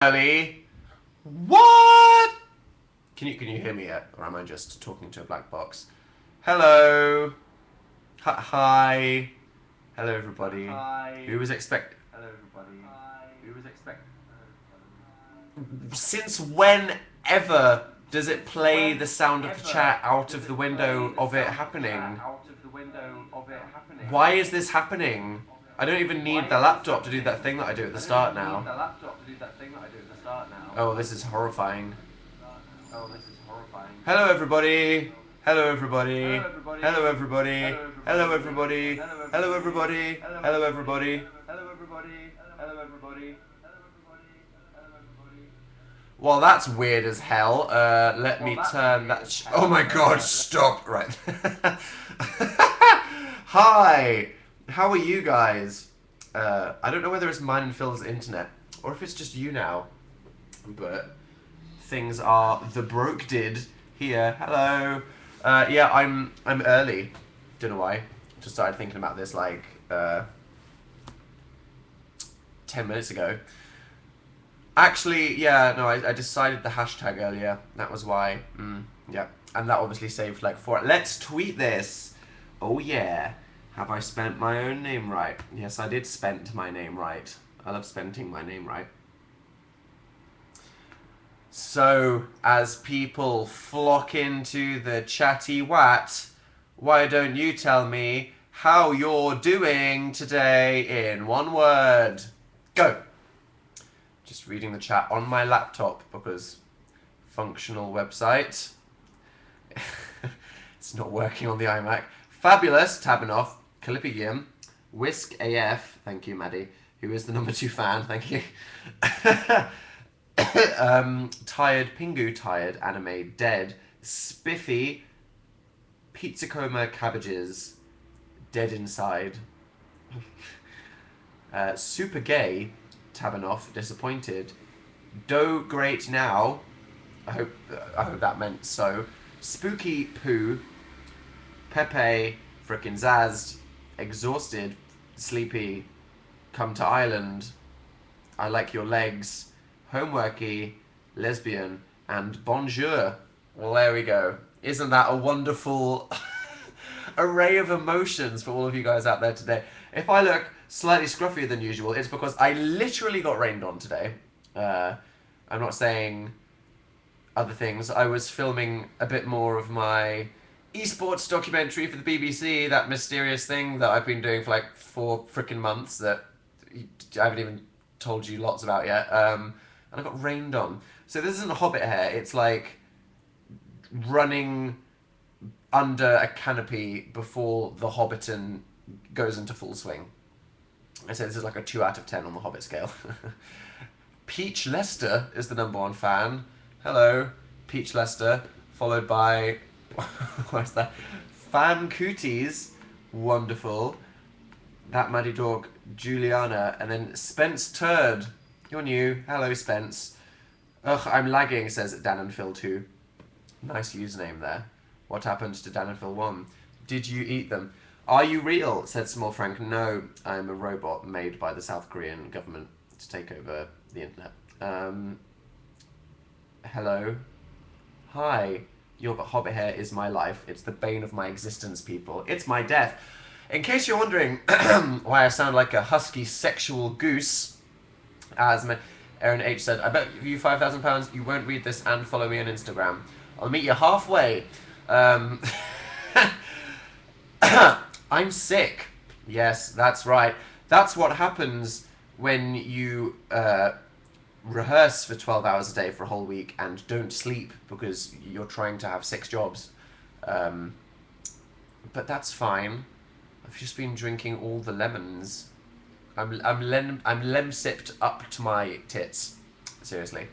Ellie. What? Can you hear me yet, or am I just talking to a black box? Hello. Hi. Hello, everybody. Hi. Who was expect? Hello, everybody. Hi. Who was expect? Since whenever does it play the sound of the chat out of the window of it happening? Why is this happening? I don't even need the laptop to do that thing that I do at the start now. Oh, this is horrifying. Hello, everybody. Hello, everybody. Hello, everybody. Hello, everybody. Hello, everybody. Hello, everybody. Well, that's weird as hell. Let me turn that. Oh my god! Stop! Right. Hi. How are you guys? I don't know whether it's mine and Phil's internet or if it's just Younow, but things are the broke did here. Hello. Yeah, I'm early. Don't know why. Just started thinking about this like 10 minutes ago. Actually, yeah, no, I decided the hashtag earlier. That was why. Yeah, and that obviously saved like 4. Let's tweet this. Oh yeah. Have I spent my own name right? Yes, I did spent my name right. I love spending my name right. So, as people flock into the chatty wat, why don't you tell me how you're doing today in one word? Go! Just reading the chat on my laptop because functional website. It's not working on the iMac. Fabulous, Tabanoff, Kalipigim, Whisk AF, thank you, Maddie, who is the number 2 fan, thank you. Tired, Pingu Tired, Anime Dead, Spiffy, Pizza Coma Cabbages, Dead Inside, Super Gay, Tabanoff, Disappointed, Do Great Now, I hope that meant so, Spooky Poo, Pepe, frickin' Zazzed, Exhausted, Sleepy, Come to Ireland, I Like Your Legs, Homeworky, Lesbian, and Bonjour. Well, there we go. Isn't that a wonderful array of emotions for all of you guys out there today? If I look slightly scruffier than usual, it's because I literally got rained on today. I'm not saying other things. I was filming a bit more of my esports documentary for the BBC, that mysterious thing that I've been doing for like 4 freaking months that I haven't even told you lots about yet. And I got rained on. So this isn't Hobbit hair, it's like running under a canopy before the Hobbiton goes into full swing. I say this is like a 2 out of 10 on the Hobbit scale. Peach Lester is the number 1 fan. Hello, Peach Lester, followed by what's that? Fan Cooties, wonderful. That Maddie Dog, Juliana, and then Spence Turd. You're new. Hello, Spence. Ugh, I'm lagging, says Dan and Phil 2. Nice username there. What happened to Dan and Phil 1? Did you eat them? Are you real? Said Small Frank. No, I'm a robot made by the South Korean government to take over the internet. Hello. Hi. Your Hobbit hair is my life. It's the bane of my existence, people. It's my death. In case you're wondering why I sound like a husky sexual goose, as Aaron H said, I bet you £5,000 you won't read this and follow me on Instagram. I'll meet you halfway. I'm sick. Yes, that's right. That's what happens when you rehearse for 12 hours a day for a whole week and don't sleep because you're trying to have 6 jobs. But that's fine. I've just been drinking all the lemons. I'm lem-sipped up to my tits. Seriously.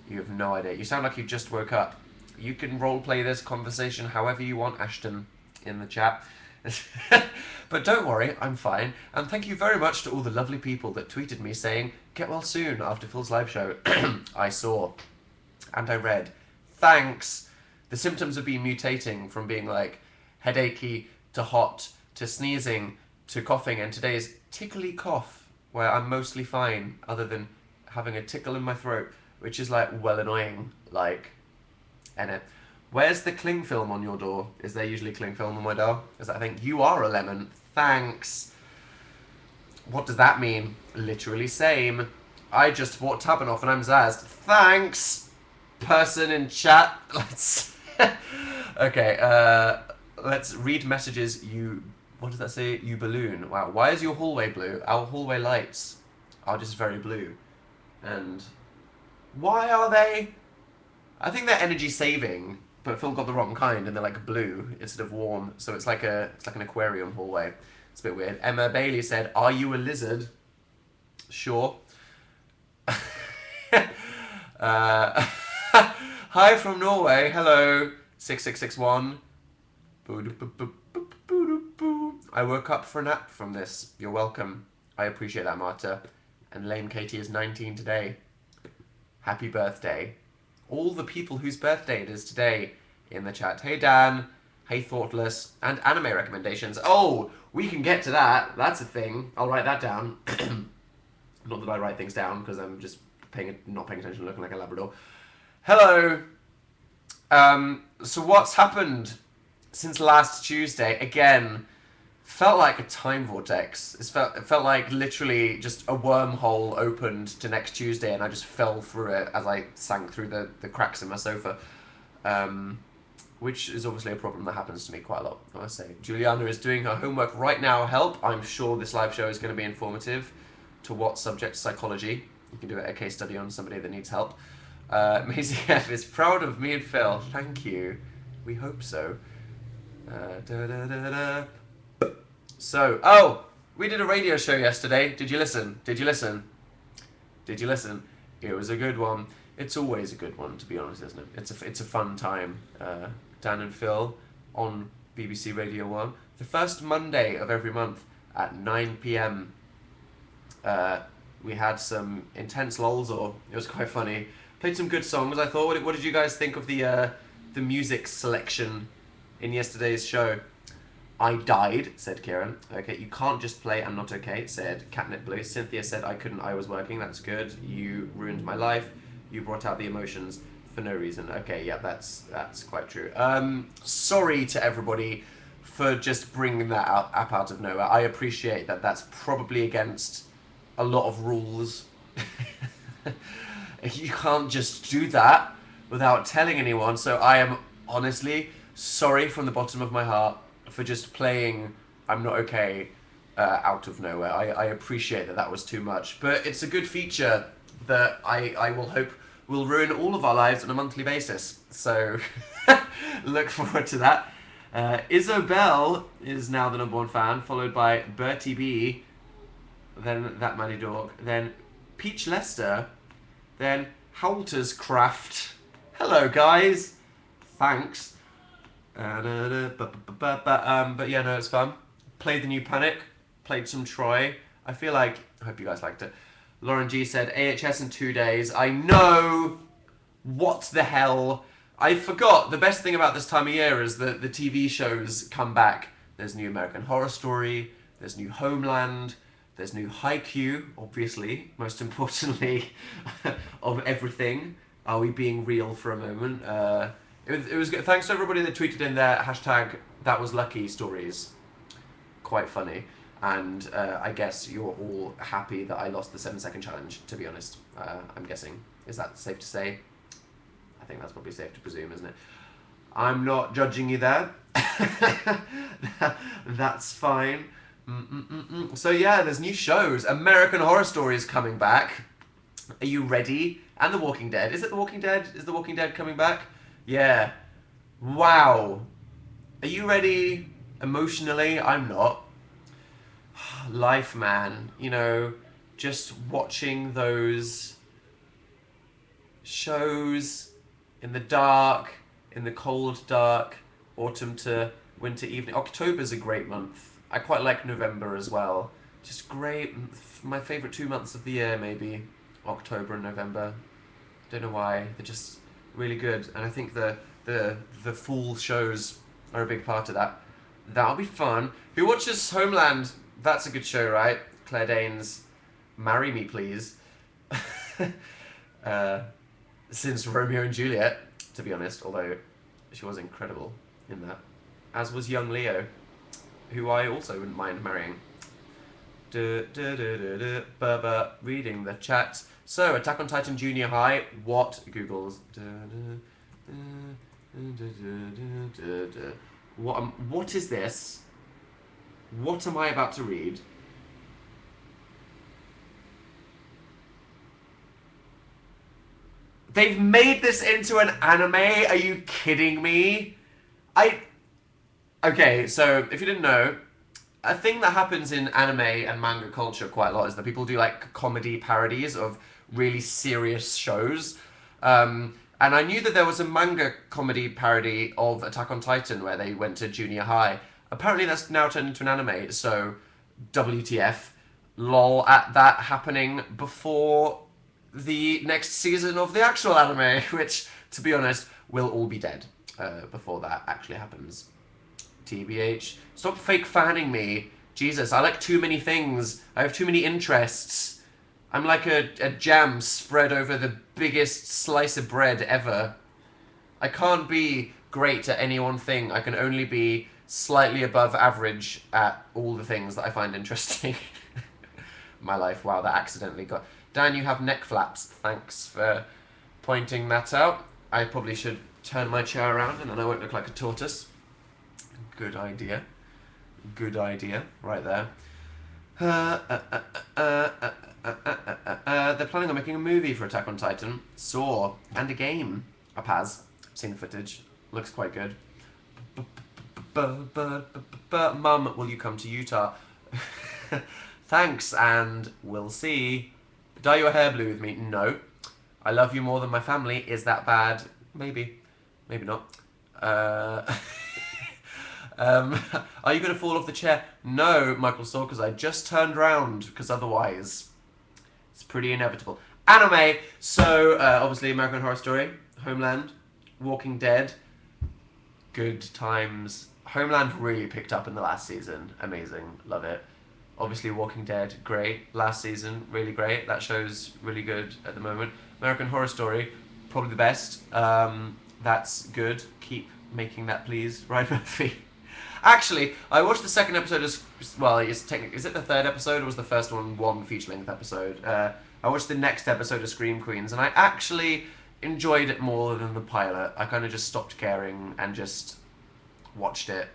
You have no idea. You sound like you just woke up. You can roleplay this conversation however you want, Ashton, in the chat. But don't worry, I'm fine. And thank you very much to all the lovely people that tweeted me saying, get well soon after Phil's live show. I saw. And I read. Thanks. The symptoms have been mutating from being like headachy to hot to sneezing to coughing, and today's tickly cough, where I'm mostly fine, other than having a tickle in my throat, which is like well annoying. Like, and it. Where's the cling film on your door? Is there usually cling film on my door? Is that a thing? You are a lemon. Thanks. What does that mean? Literally same. I just bought Tabanoff and I'm zazzed. Thanks, person in chat. Let's. Okay. Let's read messages. What does that say? You balloon. Wow. Why is your hallway blue? Our hallway lights are just very blue. And why are they? I think they're energy saving, but Phil got the wrong kind, and they're like blue instead of warm. So it's like an aquarium hallway. It's a bit weird. Emma Bailey said, "Are you a lizard?" Sure. Hi from Norway. Hello. 6661. I woke up for a nap from this. You're welcome. I appreciate that, Marta. And Lame Katie is 19 today. Happy birthday. All the people whose birthday it is today in the chat. Hey Dan. Hey Thoughtless. And anime recommendations. Oh, we can get to that. That's a thing. I'll write that down. Not that I write things down, because I'm just not paying attention, looking like a Labrador. Hello. So what's happened since last Tuesday? Again, felt like a time vortex. It felt like literally just a wormhole opened to next Tuesday, and I just fell through it as I sank through the cracks in my sofa. Which is obviously a problem that happens to me quite a lot, I must say. Juliana is doing her homework right now. Help. I'm sure this live show is going to be informative. To what subject? Psychology. You can do a case study on somebody that needs help. Maisie F is proud of me and Phil. Thank you. We hope so. So, we did a radio show yesterday. Did you listen? Did you listen? Did you listen? It was a good one. It's always a good one, to be honest, isn't it? It's a fun time. Dan and Phil on BBC Radio 1. The first Monday of every month at 9 p.m. We had some intense lols, or it was quite funny. Played some good songs, I thought. What did you guys think of the music selection in yesterday's show? I died, said Kieran. Okay, you can't just play I'm not okay, said Catnip Blue. Cynthia said I couldn't, I was working. That's good. You ruined my life. You brought out the emotions for no reason. Okay, yeah, that's quite true. Sorry to everybody for just bringing that up out of nowhere. I appreciate that. That's probably against a lot of rules. You can't just do that without telling anyone. So I am honestly sorry from the bottom of my heart for just playing I'm Not Okay out of nowhere. I appreciate that was too much. But it's a good feature that I will hope will ruin all of our lives on a monthly basis. So look forward to that. Isobel is now the #1 fan, followed by Bertie B, then That Manny Dog, then Peach Lester, then Halter's Craft. Hello, guys. Thanks. But yeah, no, it's fun. Played the new Panic. Played some Troy. I hope you guys liked it. Lauren G said, AHS in 2 days. I know! What the hell? I forgot. The best thing about this time of year is that the TV shows come back. There's new American Horror Story. There's new Homeland. There's new Haikyuu, obviously. Most importantly of everything. Are we being real for a moment? It was good. Thanks to everybody that tweeted in their hashtag that was lucky stories. Quite funny. And I guess you're all happy that I lost the 7-second challenge, to be honest. I'm guessing. Is that safe to say? I think that's probably safe to presume, isn't it? I'm not judging you there. That's fine. So yeah, there's new shows. American Horror Story is coming back. Are you ready? And The Walking Dead. Is it The Walking Dead? Is The Walking Dead coming back? Yeah. Wow. Are you ready emotionally? I'm not. Life, man. You know, just watching those shows in the dark, in the cold, dark, autumn to winter evening. October's a great month. I quite like November as well. Just great. My favourite 2 months of the year, maybe. October and November. Don't know why. They're just really good. And I think the fall shows are a big part of that. That'll be fun. Who watches Homeland? That's a good show, right? Claire Danes. Marry me, please. since Romeo and Juliet, to be honest, although she was incredible in that. As was young Leo, who I also wouldn't mind marrying. Berber reading the chat. So, Attack on Titan Junior High, what Google's? What is this? What am I about to read? They've made this into an anime? Are you kidding me? Okay, so if you didn't know, a thing that happens in anime and manga culture quite a lot is that people do like comedy parodies of really serious shows. And I knew that there was a manga comedy parody of Attack on Titan where they went to junior high. Apparently that's now turned into an anime, so WTF, lol at that happening before the next season of the actual anime, which, to be honest, will all be dead before that actually happens. TBH. Stop fake fanning me. Jesus, I like too many things. I have too many interests. I'm like a jam spread over the biggest slice of bread ever. I can't be great at any one thing. I can only be slightly above average at all the things that I find interesting. My life. Wow, that accidentally got... Dan, you have neck flaps. Thanks for pointing that out. I probably should turn my chair around and then I won't look like a tortoise. Good idea. Good idea. Right there. They're planning on making a movie for Attack on Titan. Saw. And a game. I've seen the footage. Looks quite good. Mum, will you come to Utah? Thanks, and we'll see. Dye your hair blue with me? No. I love you more than my family. Is that bad? Maybe. Maybe not. Are you going to fall off the chair? No, Michael Saw, because I just turned round, because otherwise it's pretty inevitable. Anime! So, obviously American Horror Story, Homeland, Walking Dead, good times. Homeland really picked up in the last season. Amazing. Love it. Obviously Walking Dead, great. Last season, really great. That show's really good at the moment. American Horror Story, probably the best. That's good. Keep making that, please. Right, Murphy? Actually, I watched the second episode as... Well, is it the third episode, or was the first one feature-length episode? I watched the next episode of Scream Queens, and I actually enjoyed it more than the pilot. I kind of just stopped caring and just watched it,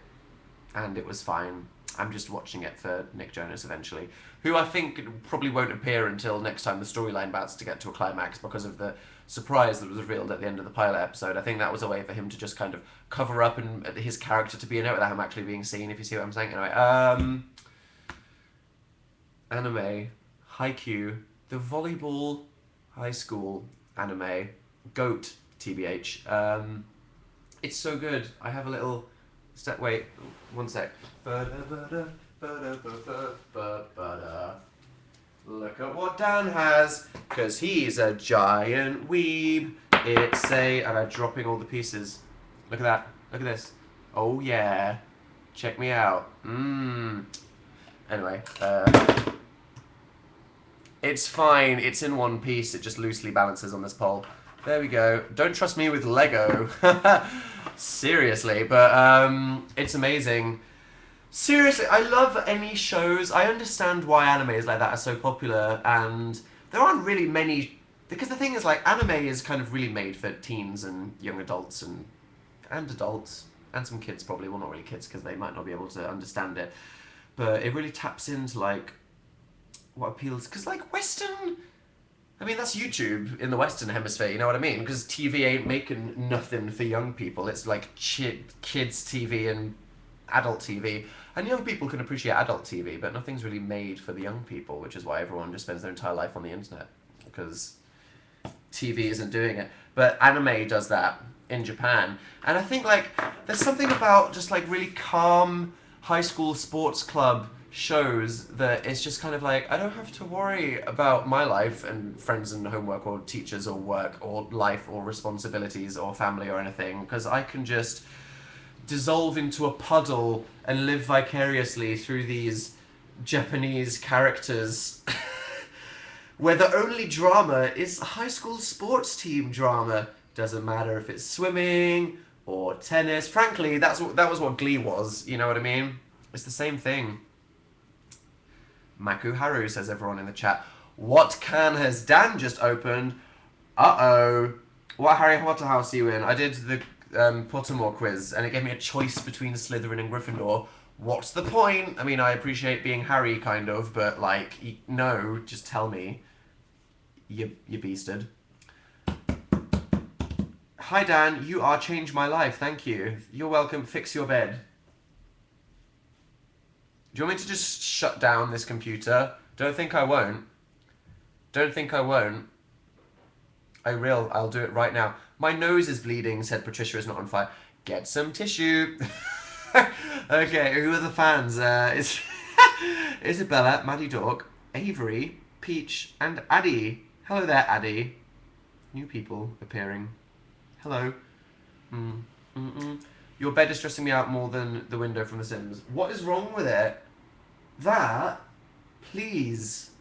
and it was fine. I'm just watching it for Nick Jonas eventually, who I think probably won't appear until next time the storyline bouts to get to a climax because of the surprise that was revealed at the end of the pilot episode. I think that was a way for him to just kind of cover up and his character to be in it without him actually being seen, if you see what I'm saying. Anyway, anime, Haikyuu, the volleyball high school anime, GOAT, TBH. It's so good. I have a little... Wait, one sec. Look at what Dan has, because he's a giant weeb. It's a... I'm dropping all the pieces. Look at that. Look at this. Oh yeah. Check me out. Anyway, it's fine. It's in one piece. It just loosely balances on this pole. There we go. Don't trust me with Lego. Seriously, but it's amazing. Seriously, I love any shows. I understand why animes like that are so popular, and there aren't really many... Because the thing is, like, anime is kind of really made for teens and young adults and adults, and some kids probably. Well, not really kids, because they might not be able to understand it. But it really taps into, like, what appeals... Because, like, Western... I mean, that's YouTube in the Western Hemisphere, you know what I mean? Because TV ain't making nothing for young people. It's like kids' TV and adult TV. And young people can appreciate adult TV, but nothing's really made for the young people, which is why everyone just spends their entire life on the internet. Because TV isn't doing it. But anime does that in Japan. And I think, like, there's something about just, like, really calm high school sports club shows that it's just kind of like, I don't have to worry about my life and friends and homework or teachers or work or life or responsibilities or family or anything, because I can just dissolve into a puddle and live vicariously through these Japanese characters where the only drama is high school sports team drama. Doesn't matter if it's swimming or tennis. Frankly, that was what Glee was. You know what I mean? It's the same thing. Maku Haru, says everyone in the chat. What can has Dan just opened? Uh-oh. What Harry Potter house are you in? I did the Pottermore quiz, and it gave me a choice between Slytherin and Gryffindor. What's the point? I mean, I appreciate being Harry, kind of, but, like, no, just tell me. You beasted. Hi, Dan. You are changed my life. Thank you. You're welcome. Fix your bed. Do you want me to just shut down this computer? Don't think I won't. Don't think I won't. I will. I'll do it right now. My nose is bleeding, said Patricia is not on fire. Get some tissue. Okay, who are the fans? It's Isabella, Maddie Dog, Avery, Peach, and Addie. Hello there, Addie. New people appearing. Hello. Your bed is stressing me out more than the window from The Sims. What is wrong with it? That? Please.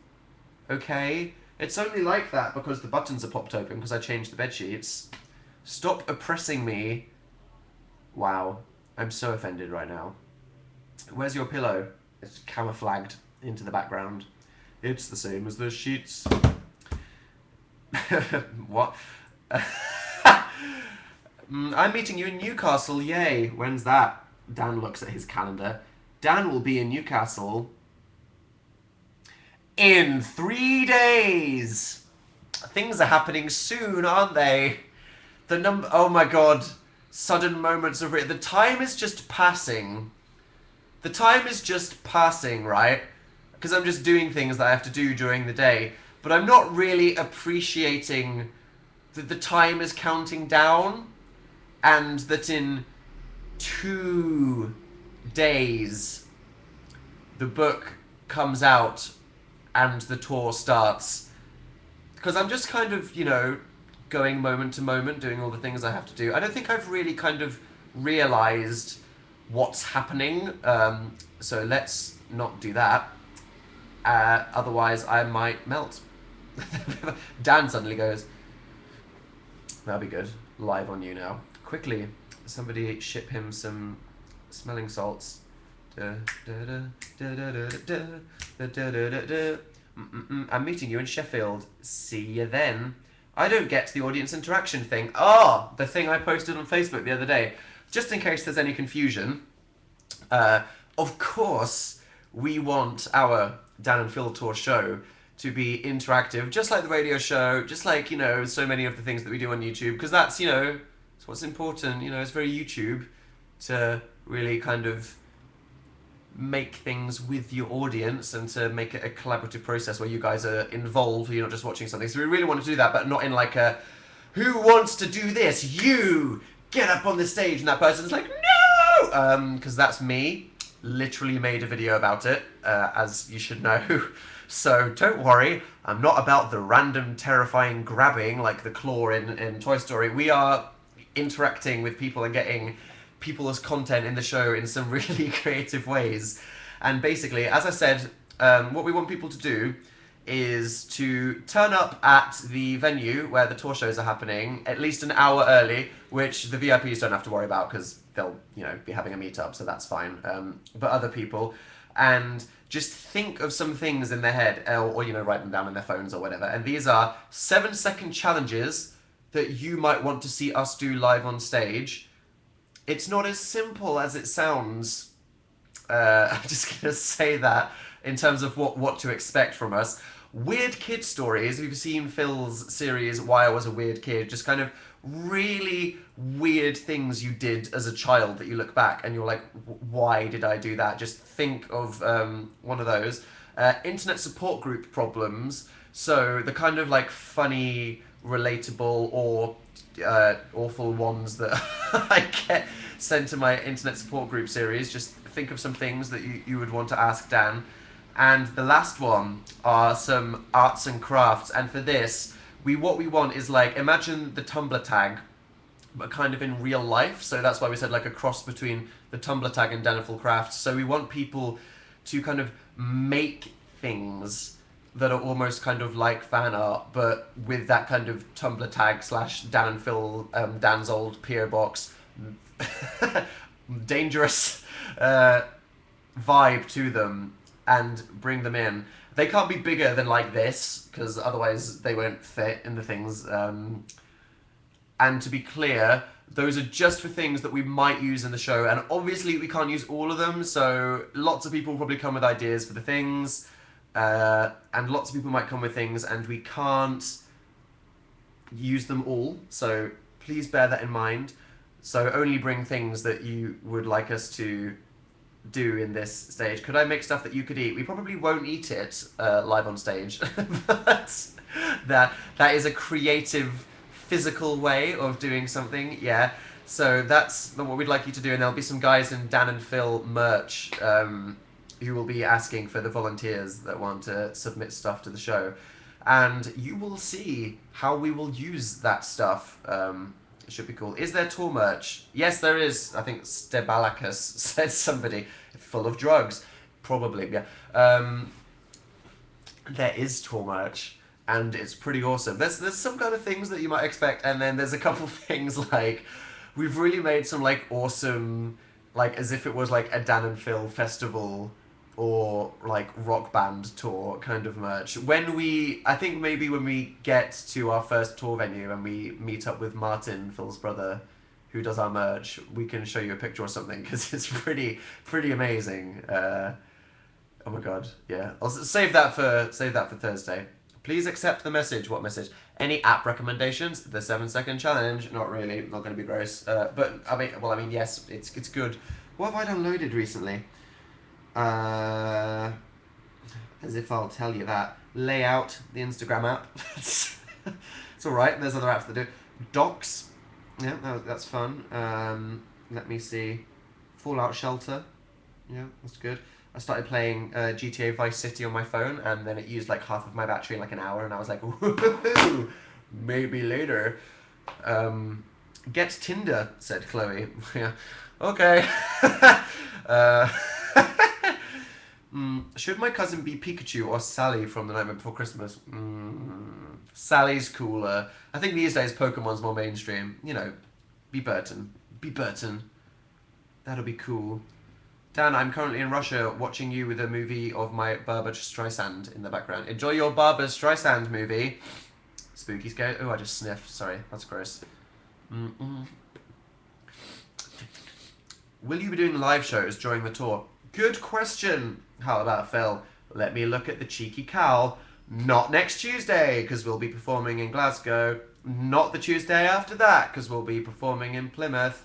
Okay? It's only like that because the buttons are popped open because I changed the bed sheets. Stop oppressing me. Wow. I'm so offended right now. Where's your pillow? It's camouflaged into the background. It's the same as the sheets. What? I'm meeting you in Newcastle, yay. When's that? Dan looks at his calendar. Dan will be in Newcastle in 3 days. Things are happening soon, aren't they? Oh my god. Sudden moments of the time is just passing. The time is just passing, right? Because I'm just doing things that I have to do during the day. But I'm not really appreciating that the time is counting down. And that in 2 days, the book comes out and the tour starts. Because I'm just kind of, you know, going moment to moment, doing all the things I have to do. I don't think I've really kind of realised what's happening. So let's not do that. Otherwise, I might melt. Dan suddenly goes, that'll be good. Live on Younow. Quickly, somebody ship him some smelling salts. I'm meeting you in Sheffield. See you then. I don't get the audience interaction thing. Ah, the thing I posted on Facebook the other day. Just in case there's any confusion. Of course, we want our Dan and Phil Tour show to be interactive, just like the radio show, just like, you know, so many of the things that we do on YouTube, because that's, you know, it's what's important. You know, it's very YouTube to really kind of make things with your audience and to make it a collaborative process where you guys are involved, you're not just watching something. So we really want to do that, but not in like a, who wants to do this? You! Get up on the stage, and that person's like, no! Because that's me. Literally made a video about it, as you should know. So don't worry, I'm not about the random terrifying grabbing like the claw in Toy Story. We are interacting with people and getting people as content in the show in some really creative ways. And basically, as I said, what we want people to do is to turn up at the venue where the tour shows are happening at least an hour early, which the VIPs don't have to worry about because they'll, you know, be having a meetup, so that's fine. But other people, and just think of some things in their head, or you know, write them down on their phones or whatever. And these are 7-second challenges that you might want to see us do live on stage. It's not as simple as it sounds. I'm just gonna say that in terms of what to expect from us. Weird kid stories. We've seen Phil's series, Why I Was a Weird Kid, just kind of really weird things you did as a child that you look back and you're like, why did I do that? Just think of one of those. Internet support group problems. So the kind of like funny, relatable, or awful ones that I get sent to my internet support group series. Just think of some things that you would want to ask Dan. And the last one are some arts and crafts. And for this, what we want is like, imagine the Tumblr tag, but kind of in real life. So that's why we said like a cross between the Tumblr tag and Daniful Crafts. So we want people to kind of make things that are almost kind of like fan art, but with that kind of Tumblr tag slash Dan and Phil, Dan's old PO box, dangerous vibe to them, and bring them in. They can't be bigger than like this, because otherwise they won't fit in the things. And to be clear, those are just for things that we might use in the show, and obviously we can't use all of them, so lots of people will probably come with ideas for the things, and lots of people might come with things, and we can't use them all, so please bear that in mind. So only bring things that you would like us to do in this stage. Could I make stuff that you could eat? We probably won't eat it live on stage, but that is a creative, physical way of doing something. Yeah. So that's what we'd like you to do, and there'll be some guys in Dan and Phil merch who will be asking for the volunteers that want to submit stuff to the show, and you will see how we will use that stuff. It should be cool. Is there tour merch? Yes, there is. I think Stebalacus said somebody. Full of drugs. Probably, yeah. There is tour merch, and it's pretty awesome. There's some kind of things that you might expect, and then there's a couple things like, we've really made some like awesome, like as if it was like a Dan and Phil festival or like rock band tour kind of merch. I think maybe when we get to our first tour venue and we meet up with Martin, Phil's brother, who does our merch, we can show you a picture or something, because it's pretty amazing. Oh my god, yeah. I'll save that for Thursday. Please accept the message. What message? Any app recommendations? The 7-second challenge? Not really. Not going to be gross. But I mean, yes, it's good. What have I downloaded recently? As if I'll tell you that. Layout, the Instagram app. It's all right. There's other apps that do. Docs. Yeah, that's fun. Let me see. Fallout Shelter. Yeah, that's good. I started playing GTA Vice City on my phone, and then it used like half of my battery in like an hour, and I was like, woohoo, maybe later. Get Tinder, said Chloe. Yeah, okay. Should my cousin be Pikachu or Sally from The Nightmare Before Christmas? Sally's cooler. I think these days Pokemon's more mainstream. You know, be Burton. Be Burton. That'll be cool. Dan, I'm currently in Russia watching you with a movie of my Barbra Streisand in the background. Enjoy your Barbra Streisand movie. Spooky scare. Oh, I just sniffed. Sorry, that's gross. Will you be doing live shows during the tour? Good question. How about Phil? Let me look at the cheeky cowl. Not next Tuesday, because we'll be performing in Glasgow. Not the Tuesday after that, because we'll be performing in Plymouth.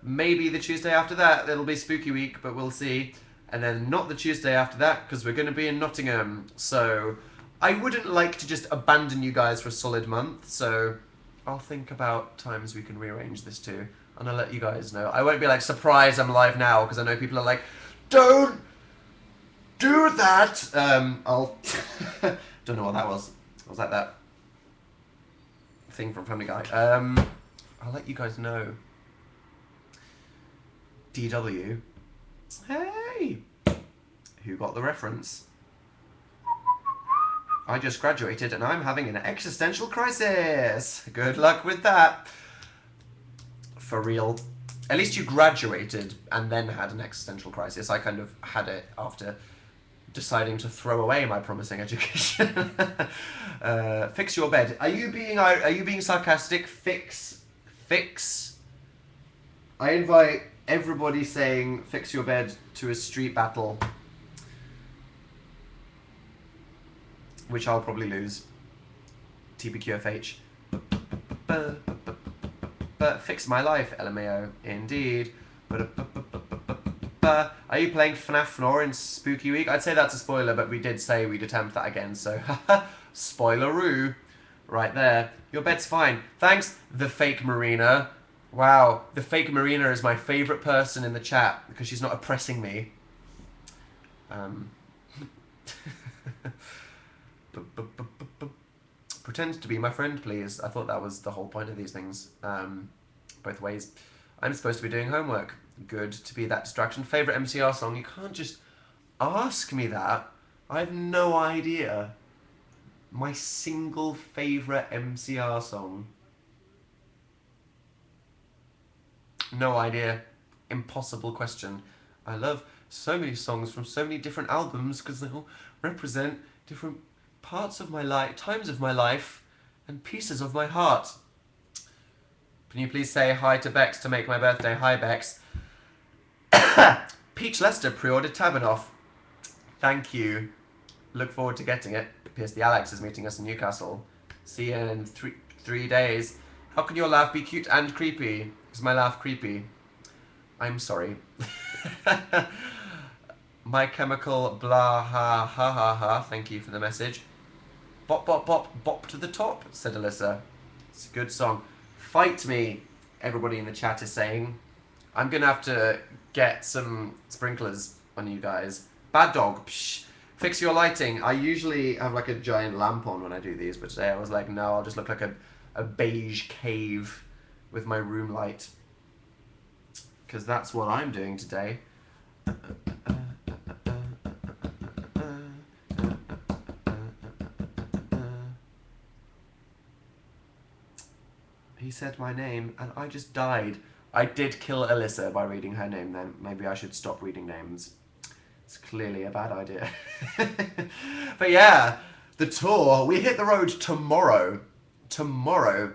Maybe the Tuesday after that, it'll be Spooky Week, but we'll see. And then not the Tuesday after that, because we're going to be in Nottingham. So I wouldn't like to just abandon you guys for a solid month, so I'll think about times we can rearrange this to, and I'll let you guys know. I won't be like, surprise, I'm live now, because I know people are like, don't do that! I'll... Don't know what that was. Was that thing from Family Guy? I'll let you guys know. DW. Hey! Who got the reference? I just graduated and I'm having an existential crisis. Good luck with that. For real. At least you graduated and then had an existential crisis. I kind of had it after deciding to throw away my promising education. Fix your bed. Are you being sarcastic? Fix. I invite everybody saying fix your bed to a street battle, which I'll probably lose. TPQFH. But fix my life, LMAO. Indeed. Are you playing FNAF Floor in Spooky Week? I'd say that's a spoiler, but we did say we'd attempt that again, so spoiler-oo. Right there. Your bed's fine. Thanks, the fake Marina. Wow, the fake Marina is my favourite person in the chat because she's not oppressing me. Pretend to be my friend, please. I thought that was the whole point of these things. Both ways. I'm supposed to be doing homework. Good to be that distraction. Favourite MCR song? You can't just ask me that. I have no idea. My single favourite MCR song? No idea. Impossible question. I love so many songs from so many different albums because they all represent different parts of my life, times of my life, and pieces of my heart. Can you please say hi to Bex to make my birthday? Hi, Bex. Peach Lester pre-ordered Tabanoff. Thank you. Look forward to getting it. Pierce the Alex is meeting us in Newcastle. See you in three days. How can your laugh be cute and creepy? Is my laugh creepy? I'm sorry. My Chemical blah ha ha ha ha. Thank you for the message. Bop bop bop bop to the top, said Alyssa. It's a good song. Fight me, everybody in the chat is saying. I'm gonna have to get some sprinklers on you guys. Bad dog. Psh. Fix your lighting. I usually have like a giant lamp on when I do these, but today I was like, no, I'll just look like a beige cave with my room light. Because that's what I'm doing today. He said my name and I just died. I did kill Alyssa by reading her name then. Maybe I should stop reading names. It's clearly a bad idea. But yeah, the tour. We hit the road tomorrow. Tomorrow,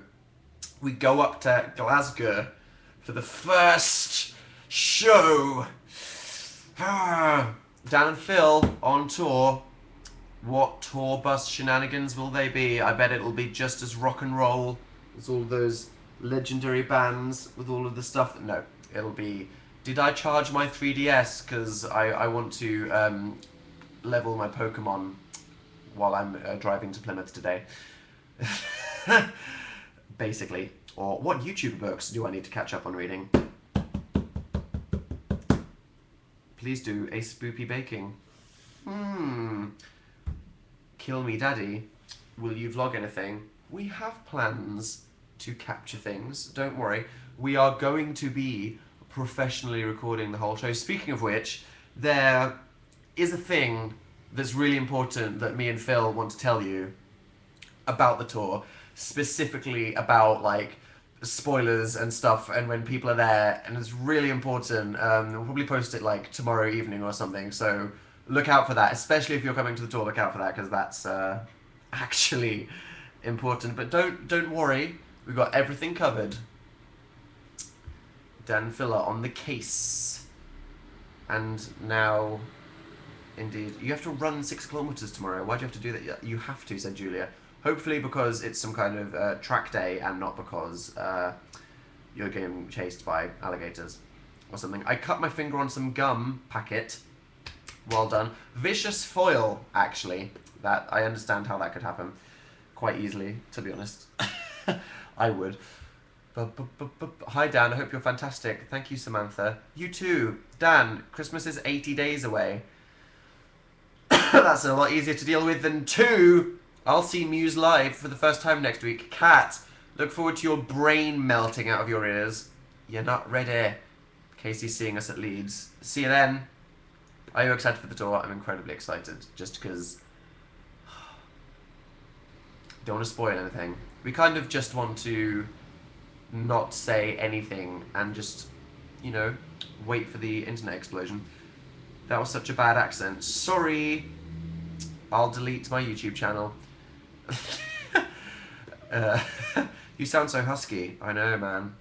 we go up to Glasgow for the first show. Dan and Phil on tour. What tour bus shenanigans will they be? I bet it'll be just as rock and roll as all those legendary bands with all of the stuff. No, it'll be... Did I charge my 3DS? Because I want to level my Pokemon while I'm driving to Plymouth today. Basically. Or what YouTube books do I need to catch up on reading? Please do a spoopy baking. Kill me daddy. Will you vlog anything? We have plans to capture things. Don't worry. We are going to be professionally recording the whole show. Speaking of which, there is a thing that's really important that me and Phil want to tell you about the tour, specifically about like spoilers and stuff and when people are there, and it's really important. We'll probably post it like tomorrow evening or something, so look out for that, especially if you're coming to the tour. Look out for that because that's actually important. But don't worry, we've got everything covered. Dan Filler on the case. And now, indeed, you have to run 6 kilometers tomorrow. Why do you have to do that? You have to, said Julia. Hopefully because it's some kind of track day and not because you're getting chased by alligators or something. I cut my finger on some gum packet. Well done. Vicious foil, actually. That I understand how that could happen quite easily, to be honest. I would. Hi Dan, I hope you're fantastic. Thank you, Samantha. You too. Dan, Christmas is 80 days away. That's a lot easier to deal with than 2. I'll see Muse live for the first time next week. Kat, look forward to your brain melting out of your ears. You're not ready. Casey's seeing us at Leeds. See you then. Are you excited for the tour? I'm incredibly excited, just because... Don't want to spoil anything. We kind of just want to not say anything and just, you know, wait for the internet explosion. That was such a bad accent. Sorry. I'll delete my YouTube channel. You sound so husky. I know, man.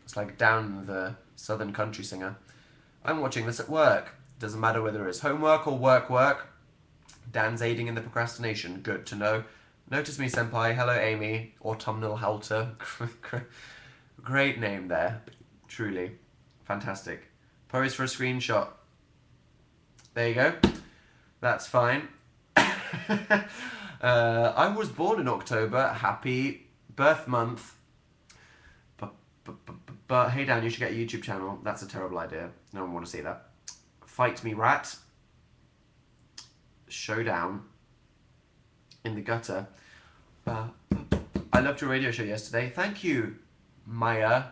It's like down the southern country singer. I'm watching this at work. Doesn't matter whether it's homework or work. Dan's aiding in the procrastination. Good to know. Notice me, senpai. Hello, Amy. Autumnal Halter. Great name there. Truly. Fantastic. Pose for a screenshot. There you go. That's fine. I was born in October. Happy birth month. But hey, Dan, you should get a YouTube channel. That's a terrible idea. No one want to see that. Fight me, rat. Showdown. In the gutter. I loved your radio show yesterday. Thank you, Maya.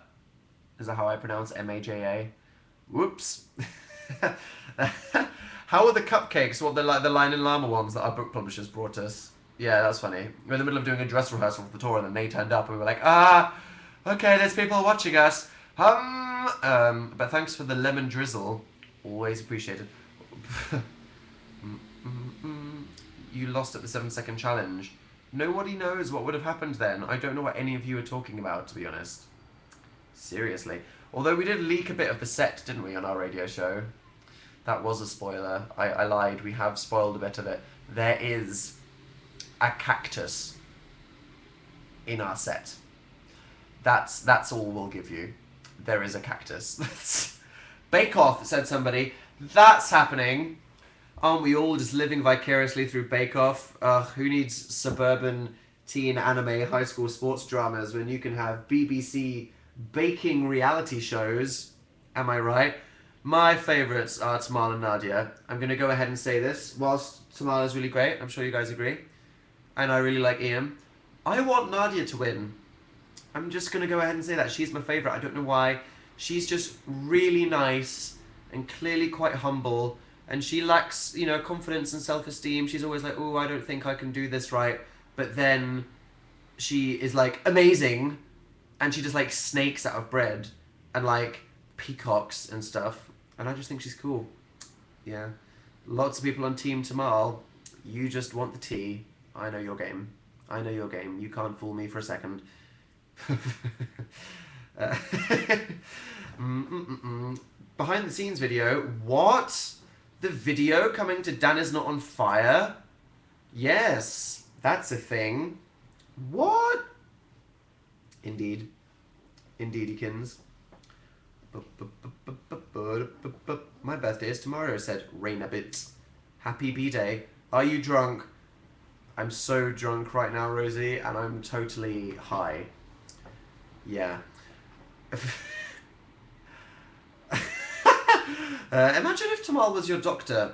Is that how I pronounce M-A-J-A? Whoops. How are the cupcakes? What, the Lion and Llama ones that our book publishers brought us? Yeah, that's funny. We're in the middle of doing a dress rehearsal for the tour, and then they turned up, and we were like, okay, there's people watching us. But thanks for the lemon drizzle. Always appreciated. You lost at the 7-second challenge. Nobody knows what would have happened then. I don't know what any of you are talking about, to be honest. Seriously. Although we did leak a bit of the set, didn't we, on our radio show? That was a spoiler. I lied. We have spoiled a bit of it. There is a cactus in our set. That's all we'll give you. There is a cactus. Bake Off, said somebody. That's happening. Aren't we all just living vicariously through Bake Off? Who needs suburban teen anime high school sports dramas when you can have BBC baking reality shows? Am I right? My favourites are Tamal and Nadia. I'm going to go ahead and say this. Whilst Tamal is really great, I'm sure you guys agree, and I really like Ian, I want Nadia to win. I'm just going to go ahead and say that. She's my favourite. I don't know why. She's just really nice and clearly quite humble, and she lacks, confidence and self-esteem. She's always like, oh, I don't think I can do this right. But then she is, like, amazing, and she just, like, snakes out of bread and, like, peacocks and stuff. And I just think she's cool. Yeah. Lots of people on Team Tamal. You just want the tea. I know your game. I know your game. You can't fool me for a second. Behind the scenes video. What? The video coming to Dan Is Not On Fire? Yes. That's a thing. What? Indeed. Indeedykins. My birthday is tomorrow, said Rainabit. Happy B-Day. Are you drunk? I'm so drunk right now, Rosie, and I'm totally high. Yeah. Imagine if Tamal was your doctor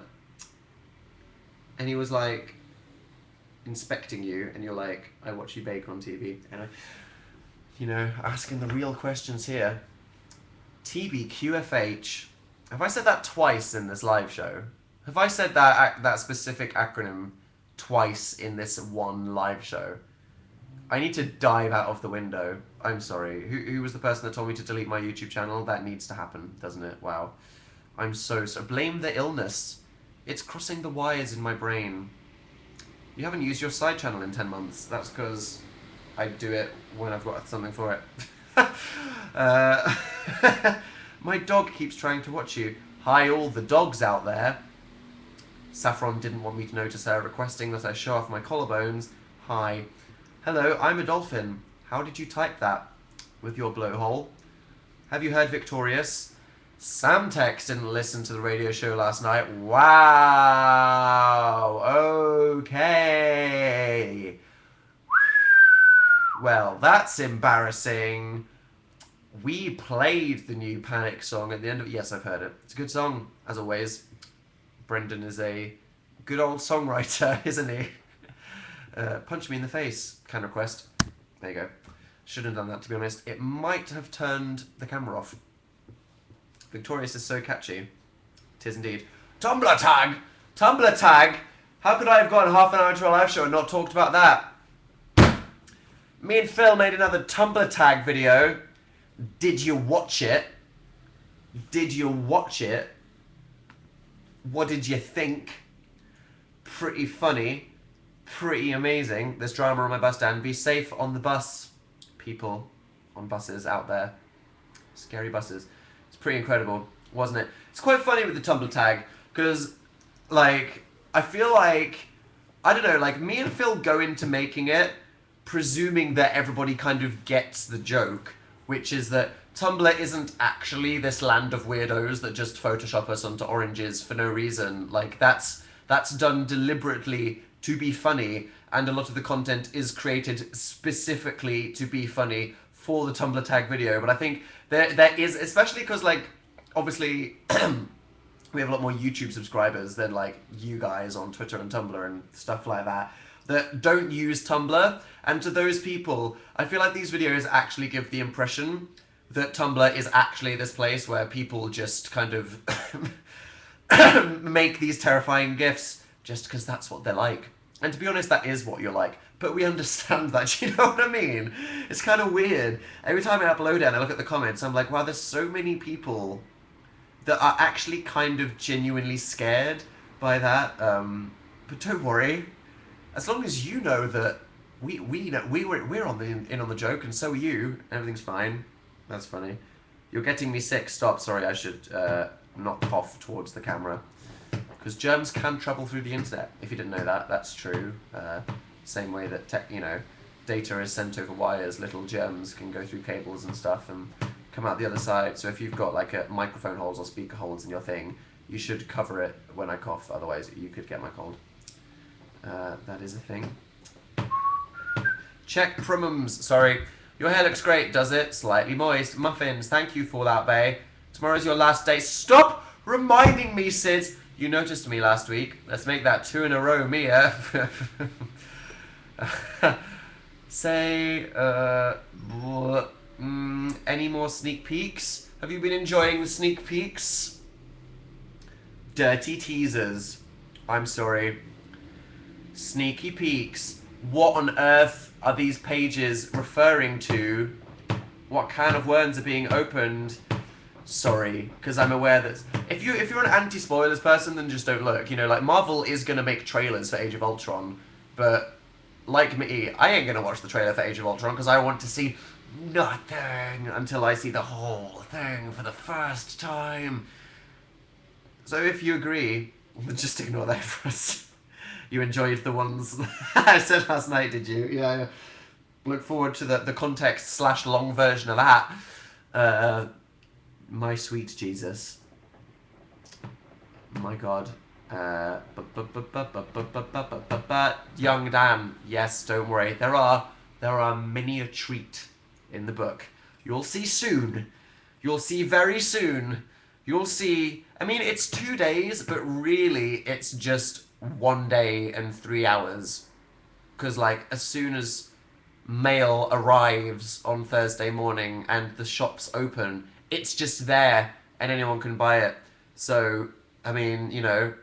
and he was like inspecting you and you're like, I watch you bake on TV, and asking the real questions here. TBQFH. Have I said that twice in this live show? Have I said that specific acronym twice in this one live show? I need to dive out of the window. I'm sorry. Who was the person that told me to delete my YouTube channel? That needs to happen, doesn't it? Wow. I'm so... Blame the illness. It's crossing the wires in my brain. You haven't used your side channel in 10 months. That's because I do it when I've got something for it. My dog keeps trying to watch you. Hi, all the dogs out there. Saffron didn't want me to notice her, requesting that I show off my collarbones. Hi. Hello, I'm a dolphin. How did you type that? With your blowhole? Have you heard Victorious? Samtex didn't listen to the radio show last night. Wow. Okay. Well, that's embarrassing. We played the new Panic song at the end of it. Yes, I've heard it. It's a good song, as always. Brendan is a good old songwriter, isn't he? Punch me in the face, can request. There you go. Shouldn't have done that, to be honest. It might have turned the camera off. Victorious is so catchy. Tis indeed. Tumblr tag! Tumblr tag! How could I have gone half an hour into a live show and not talked about that? Me and Phil made another Tumblr tag video. Did you watch it? Did you watch it? What did you think? Pretty funny. Pretty amazing. There's drama on my bus stand. Be safe on the bus, people on buses out there. Scary buses. It's pretty incredible, wasn't it? It's quite funny with the Tumblr tag, because, like, I feel like, I don't know, like, me and Phil go into making it presuming that everybody kind of gets the joke, which is that Tumblr isn't actually this land of weirdos that just Photoshop us onto oranges for no reason. Like, that's done deliberately to be funny, and a lot of the content is created specifically to be funny for the Tumblr tag video. But I think there is, especially because, like, obviously we have a lot more YouTube subscribers than, like, you guys on Twitter and Tumblr and stuff like that don't use Tumblr. And to those people, I feel like these videos actually give the impression that Tumblr is actually this place where people just kind of make these terrifying GIFs just because that's what they're like. And to be honest, that is what you're like. But we understand that, do you know what I mean? It's kind of weird. Every time I upload it and I look at the comments, I'm like, wow, there's so many people that are actually kind of genuinely scared by that. But don't worry. As long as you know that we're on the joke, and so are you, everything's fine. That's funny. You're getting me sick. Stop. Sorry, I should not cough towards the camera. Because germs can travel through the internet. If you didn't know that, that's true. Same way that data is sent over wires, little germs can go through cables and stuff and come out the other side. So if you've got like a microphone holes or speaker holes in your thing, you should cover it when I cough. Otherwise, you could get my cold. That is a thing. Check Prumums. Sorry. Your hair looks great, does it? Slightly moist. Muffins. Thank you for that, bae. Tomorrow's your last day. Stop reminding me, Sid. You noticed me last week. Let's make that 2 in a row, Mia. Say, any more sneak peeks? Have you been enjoying the sneak peeks? Dirty teasers. I'm sorry. Sneaky peeks. What on earth are these pages referring to? What kind of worms are being opened? Sorry, because I'm aware that if you're an anti-spoilers person, then just don't look. You know, like Marvel is gonna make trailers for Age of Ultron, but like me, I ain't gonna watch the trailer for Age of Ultron because I want to see nothing until I see the whole thing for the first time. So if you agree, just ignore that for us. You enjoyed the ones I said last night, did you? Yeah. Look forward to the context / long version of that. My sweet Jesus. My God. Young Dan. Yes, don't worry. There are many a treat in the book. You'll see soon. You'll see very soon. You'll see. I mean, it's 2 days, but really it's just 1 day and 3 hours. Because, like, as soon as mail arrives on Thursday morning and the shops open, it's just there and anyone can buy it. So, I mean, you know,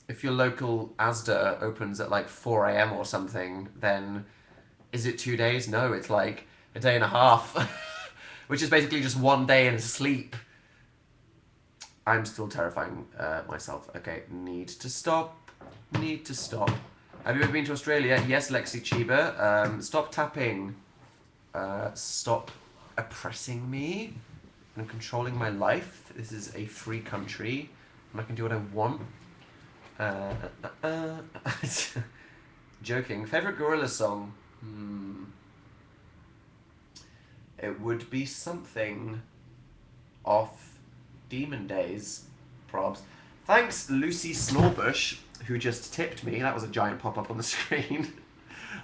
if your local Asda opens at like 4 a.m. or something, then is it 2 days? No, it's like a day and a half, which is basically just 1 day and sleep. I'm still terrifying myself. Okay, need to stop. Need to stop. Have you ever been to Australia? Yes, Lexi Chiba. Stop tapping. Stop oppressing me and controlling my life. This is a free country and I can do what I want. Joking. Favorite Gorilla song? It would be something off Demon Days, probs. Thanks, Lucy Snorbush, who just tipped me. That was a giant pop-up on the screen.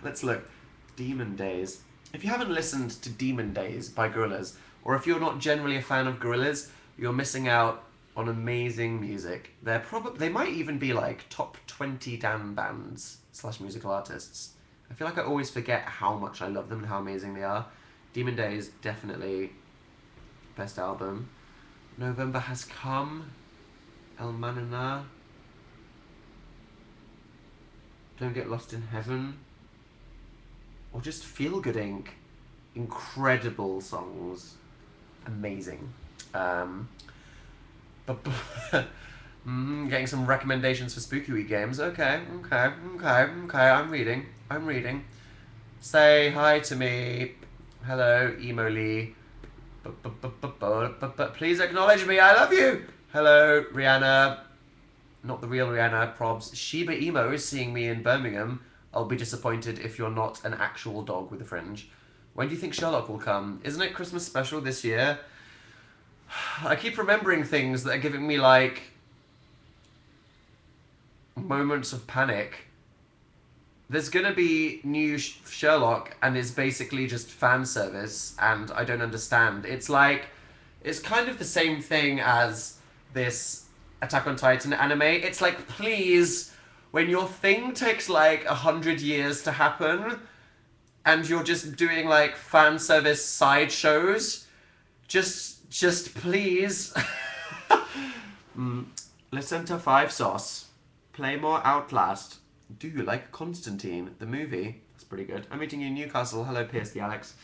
Let's look. Demon Days. If you haven't listened to Demon Days by Gorillaz, or if you're not generally a fan of Gorillaz, you're missing out on amazing music. They might even be like top 20 Dan bands / musical artists. I feel like I always forget how much I love them and how amazing they are. Demon Days, definitely best album. November Has Come. El Manana. Don't Get Lost in Heaven. Or just Feel Good Inc. Incredible songs. Amazing. Getting some recommendations for Spooky Week games. Okay. I'm reading. Say hi to me. Hello, Emo Lee. Please acknowledge me. I love you. Hello, Rihanna. Not the real Rihanna, probs. Shiba Emo is seeing me in Birmingham. I'll be disappointed if you're not an actual dog with a fringe. When do you think Sherlock will come? Isn't it Christmas special this year? I keep remembering things that are giving me, like, moments of panic. There's gonna be new Sherlock, and it's basically just fan service, and I don't understand. It's like, it's kind of the same thing as this Attack on Titan anime. It's like, please, when your thing takes like 100 years to happen, and you're just doing like fan service sideshows, just please. Listen to 5 Sauce. Play more Outlast. Do you like Constantine, the movie? That's pretty good. I'm meeting you in Newcastle. Hello, Pierce the Alex.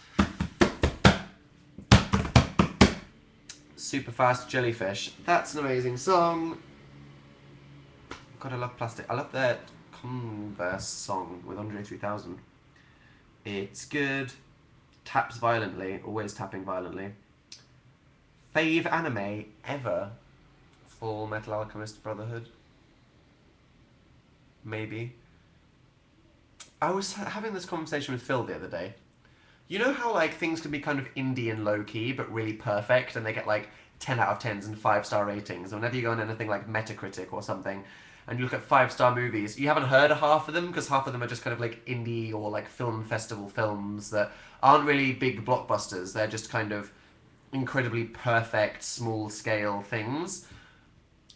Super Fast Jellyfish. That's an amazing song. God, I love Plastic. I love their Converse song with Andre 3000. It's good. Taps violently. Always tapping violently. Fave anime ever? Full Metal Alchemist Brotherhood? Maybe. I was having this conversation with Phil the other day. You know how like things can be kind of indie and low key, but really perfect, and they get like 10 out of 10s and 5-star ratings. Whenever you go on anything like Metacritic or something, and you look at 5-star movies, you haven't heard of half of them because half of them are just kind of like indie or like film festival films that aren't really big blockbusters. They're just kind of incredibly perfect, small scale things.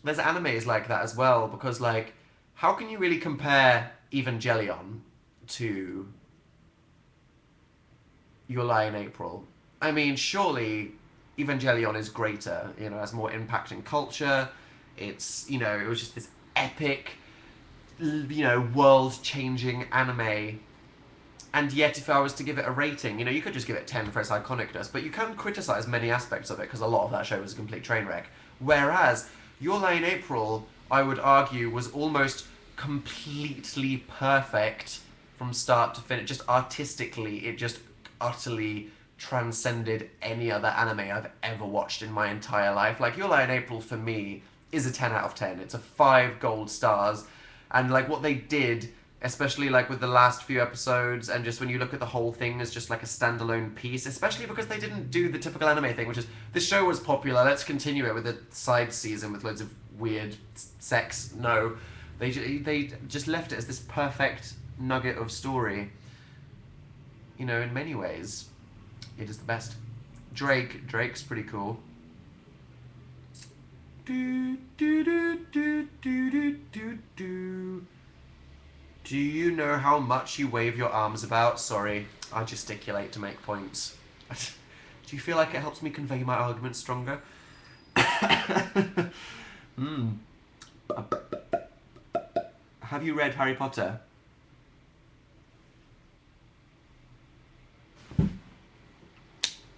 There's animes like that as well because like, how can you really compare Evangelion to Your Lie in April? I mean, surely Evangelion is greater, you know, has more impact in culture. It's, you know, it was just this epic, you know, world-changing anime. And yet, if I was to give it a rating, you know, you could just give it 10 for its iconicness, but you can criticize many aspects of it because a lot of that show was a complete train wreck. Whereas Your Lie in April, I would argue, was almost completely perfect from start to finish. Just artistically, it just utterly transcended any other anime I've ever watched in my entire life. Like, Your Lie in April, for me, is a 10 out of 10. It's a 5 gold stars. And, like, what they did, especially, like, with the last few episodes, and just when you look at the whole thing as just, like, a standalone piece, especially because they didn't do the typical anime thing, which is, this show was popular, let's continue it with a side season with loads of weird sex. No. They just left it as this perfect nugget of story. You know, in many ways, it is the best. Drake's pretty cool. Do do do do do do do do. Do you know how much you wave your arms about? Sorry, I gesticulate to make points. Do you feel like it helps me convey my arguments stronger? Hmm. Have you read Harry Potter?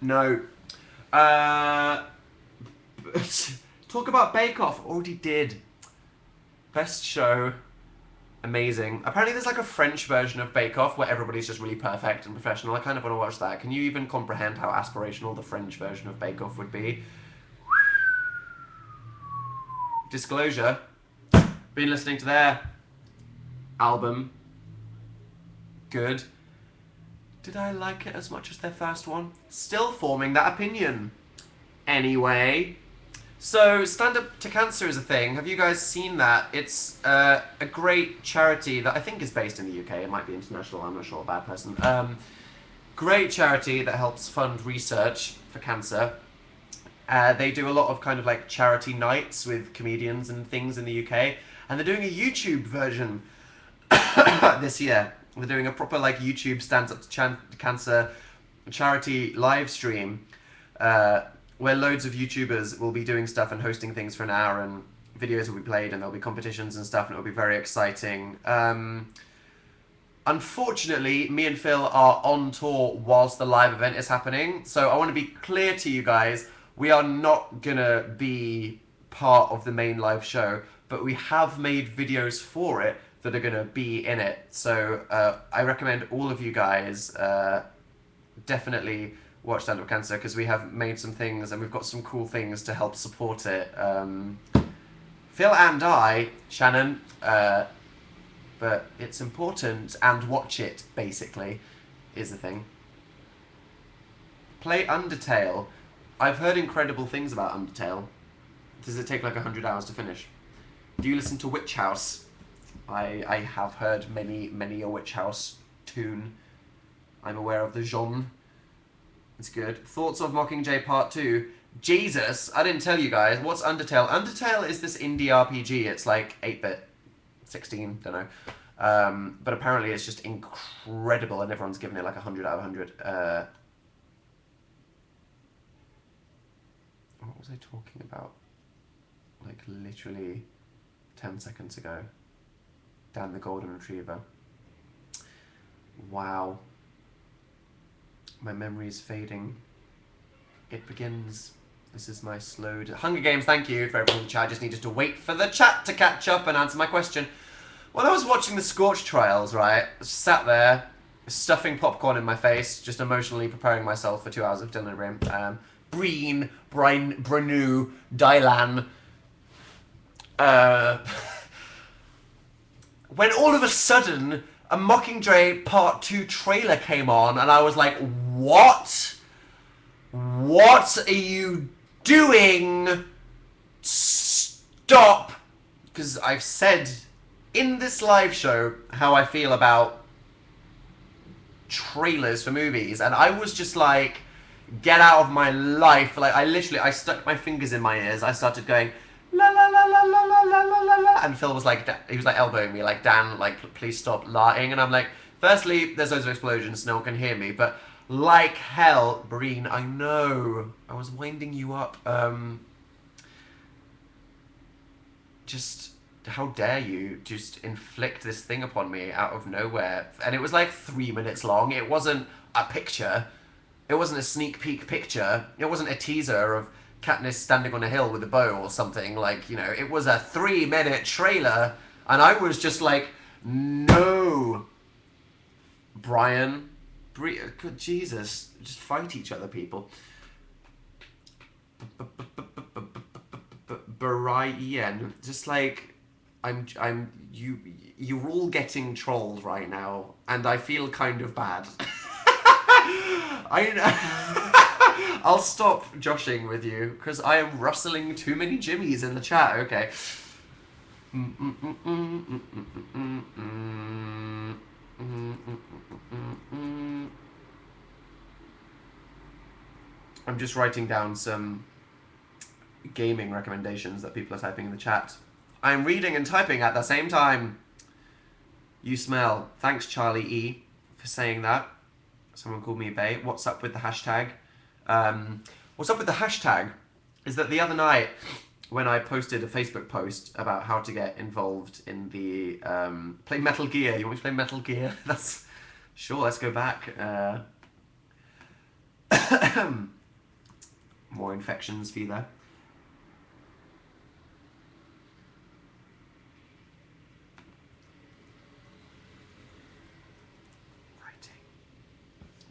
No. Talk about Bake Off. Already did. Best show. Amazing. Apparently there's like a French version of Bake Off where everybody's just really perfect and professional. I kind of want to watch that. Can you even comprehend how aspirational the French version of Bake Off would be? Disclosure. Been listening to their album. Good. Did I like it as much as their first one? Still forming that opinion. Anyway. So, Stand Up to Cancer is a thing. Have you guys seen that? It's a great charity that I think is based in the UK. It might be international, I'm not sure, a bad person. Great charity that helps fund research for cancer. They do a lot of kind of like charity nights with comedians and things in the UK. And they're doing a YouTube version this year. They're doing a proper like YouTube Stands Up to Cancer charity live stream. Where loads of YouTubers will be doing stuff and hosting things for an hour, and videos will be played, and there'll be competitions and stuff, and it'll be very exciting. Unfortunately, me and Phil are on tour whilst the live event is happening, so I want to be clear to you guys, we are not gonna be part of the main live show, but we have made videos for it that are gonna be in it. So I recommend all of you guys definitely watch Stand Up Cancer because we have made some things and we've got some cool things to help support it. Phil and I, Shannon, but it's important, and watch it, basically, is the thing. Play Undertale. I've heard incredible things about Undertale. Does it take like 100 hours to finish? Do you listen to Witch House? I have heard many a Witch House tune. I'm aware of the genre. It's good. Thoughts of Mockingjay Part 2. Jesus, I didn't tell you guys. What's Undertale? Undertale is this indie RPG. It's like 8-bit, 16, don't know. But apparently it's just incredible and everyone's given it like 100 out of 100. What was I talking about? Like literally 10 seconds ago. Dan the Golden Retriever. Wow. My memory is fading. It begins. This is my slow... Hunger Games, thank you for everyone in the chat. I just needed to wait for the chat to catch up and answer my question. When I was watching the Scorch trials, right, sat there, stuffing popcorn in my face, just emotionally preparing myself for 2 hours of delirium. Breen, Branu, Dylan. When all of a sudden, a Mockingjay Part 2 trailer came on, and I was like, what? What are you doing? Stop! Because I've said in this live show how I feel about trailers for movies, and I was just like, get out of my life. Like, I stuck my fingers in my ears. I started going, la la la la la la la la la la, and Phil was like, he was like elbowing me, like, Dan, like, please stop lying. And I'm like, firstly, there's loads of explosions, no one can hear me, but like hell, Breen, I know, I was winding you up. Just, how dare you just inflict this thing upon me out of nowhere? And it was like 3 minutes long. It wasn't a picture. It wasn't a sneak peek picture. It wasn't a teaser of Katniss standing on a hill with a bow or something. Like, you know, it was a 3-minute trailer. And I was just like, no. Brian, good Jesus, just fight each other, people. Brian, just like, you're all getting trolled right now, and I feel kind of bad. I'll stop joshing with you because I am rustling too many jimmies in the chat. Okay. I'm just writing down some gaming recommendations that people are typing in the chat. I'm reading and typing at the same time. You smell. Thanks, Charlie E, for saying that. Someone called me a bae. What's up with the hashtag? What's up with the hashtag is that the other night when I posted a Facebook post about how to get involved in the play Metal Gear. You want me to play Metal Gear? That's sure. Let's go back. More infections for you there.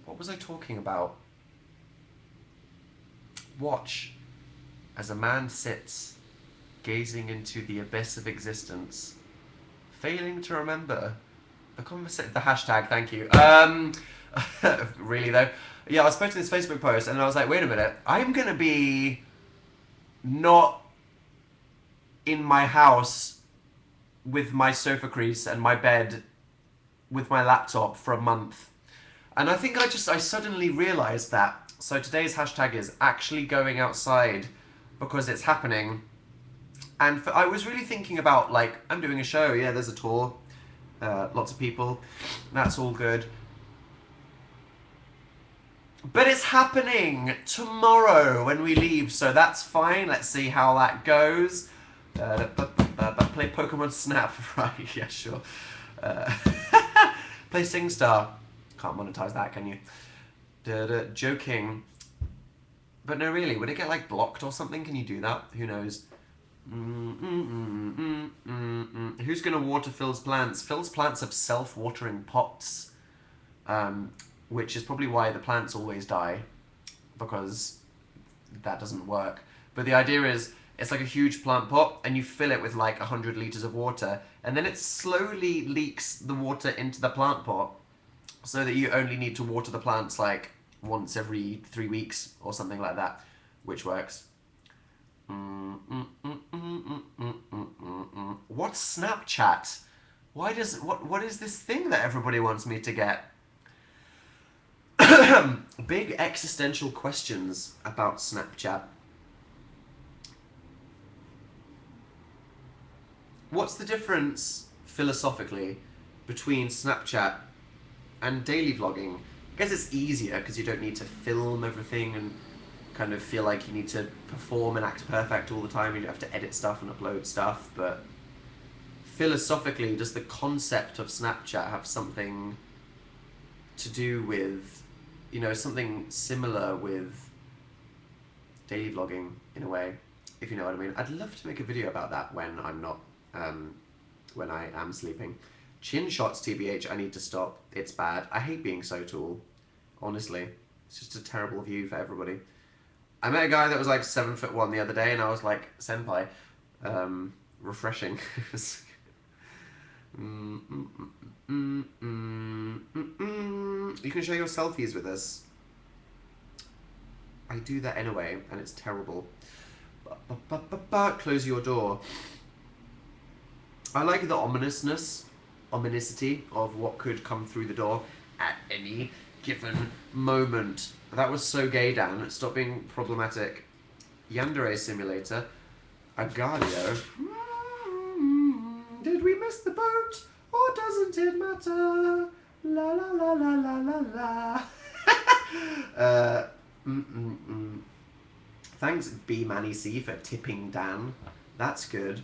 What was I talking about? Watch as a man sits, gazing into the abyss of existence, failing to remember the conversation. The hashtag, thank you. Really though? Yeah, I was posting this Facebook post and I was like, wait a minute, I'm gonna be not in my house with my sofa crease and my bed with my laptop for a month. And I think I suddenly realised that. So today's hashtag is actually going outside because it's happening. And I was really thinking about, like, I'm doing a show, yeah, there's a tour, lots of people, that's all good. But it's happening tomorrow when we leave, so that's fine. Let's see how that goes. Play Pokemon Snap, right, yeah, sure. Play SingStar. Can't monetize that, can you? Joking. But no, really, would it get like blocked or something? Can you do that? Who knows? Who's gonna water Phil's plants? Phil's plants have self-watering pots, which is probably why the plants always die, because that doesn't work. But the idea is, it's like a huge plant pot, and you fill it with like 100 liters of water, and then it slowly leaks the water into the plant pot, so that you only need to water the plants like once every 3 weeks or something like that, which works. What's Snapchat? What is this thing that everybody wants me to get? Big existential questions about Snapchat. What's the difference philosophically between Snapchat and daily vlogging? I guess it's easier because you don't need to film everything and kind of feel like you need to perform and act perfect all the time. You don't have to edit stuff and upload stuff, but philosophically, does the concept of Snapchat have something to do with, you know, something similar with daily vlogging in a way, if you know what I mean? I'd love to make a video about that when I'm not, when I am sleeping. Chin shots, TBH, I need to stop. It's bad. I hate being so tall. Honestly. It's just a terrible view for everybody. I met a guy that was like 7'1" the other day and I was like, senpai. Refreshing. You can share your selfies with us. I do that anyway, and it's terrible. Close your door. I like the ominousity of what could come through the door at any given moment. That was so gay, Dan. Stop being problematic. Yandere Simulator. Agario. Did we miss the boat? Or doesn't it matter? La la la la la la la. Thanks, B Manny C, for tipping Dan. That's good.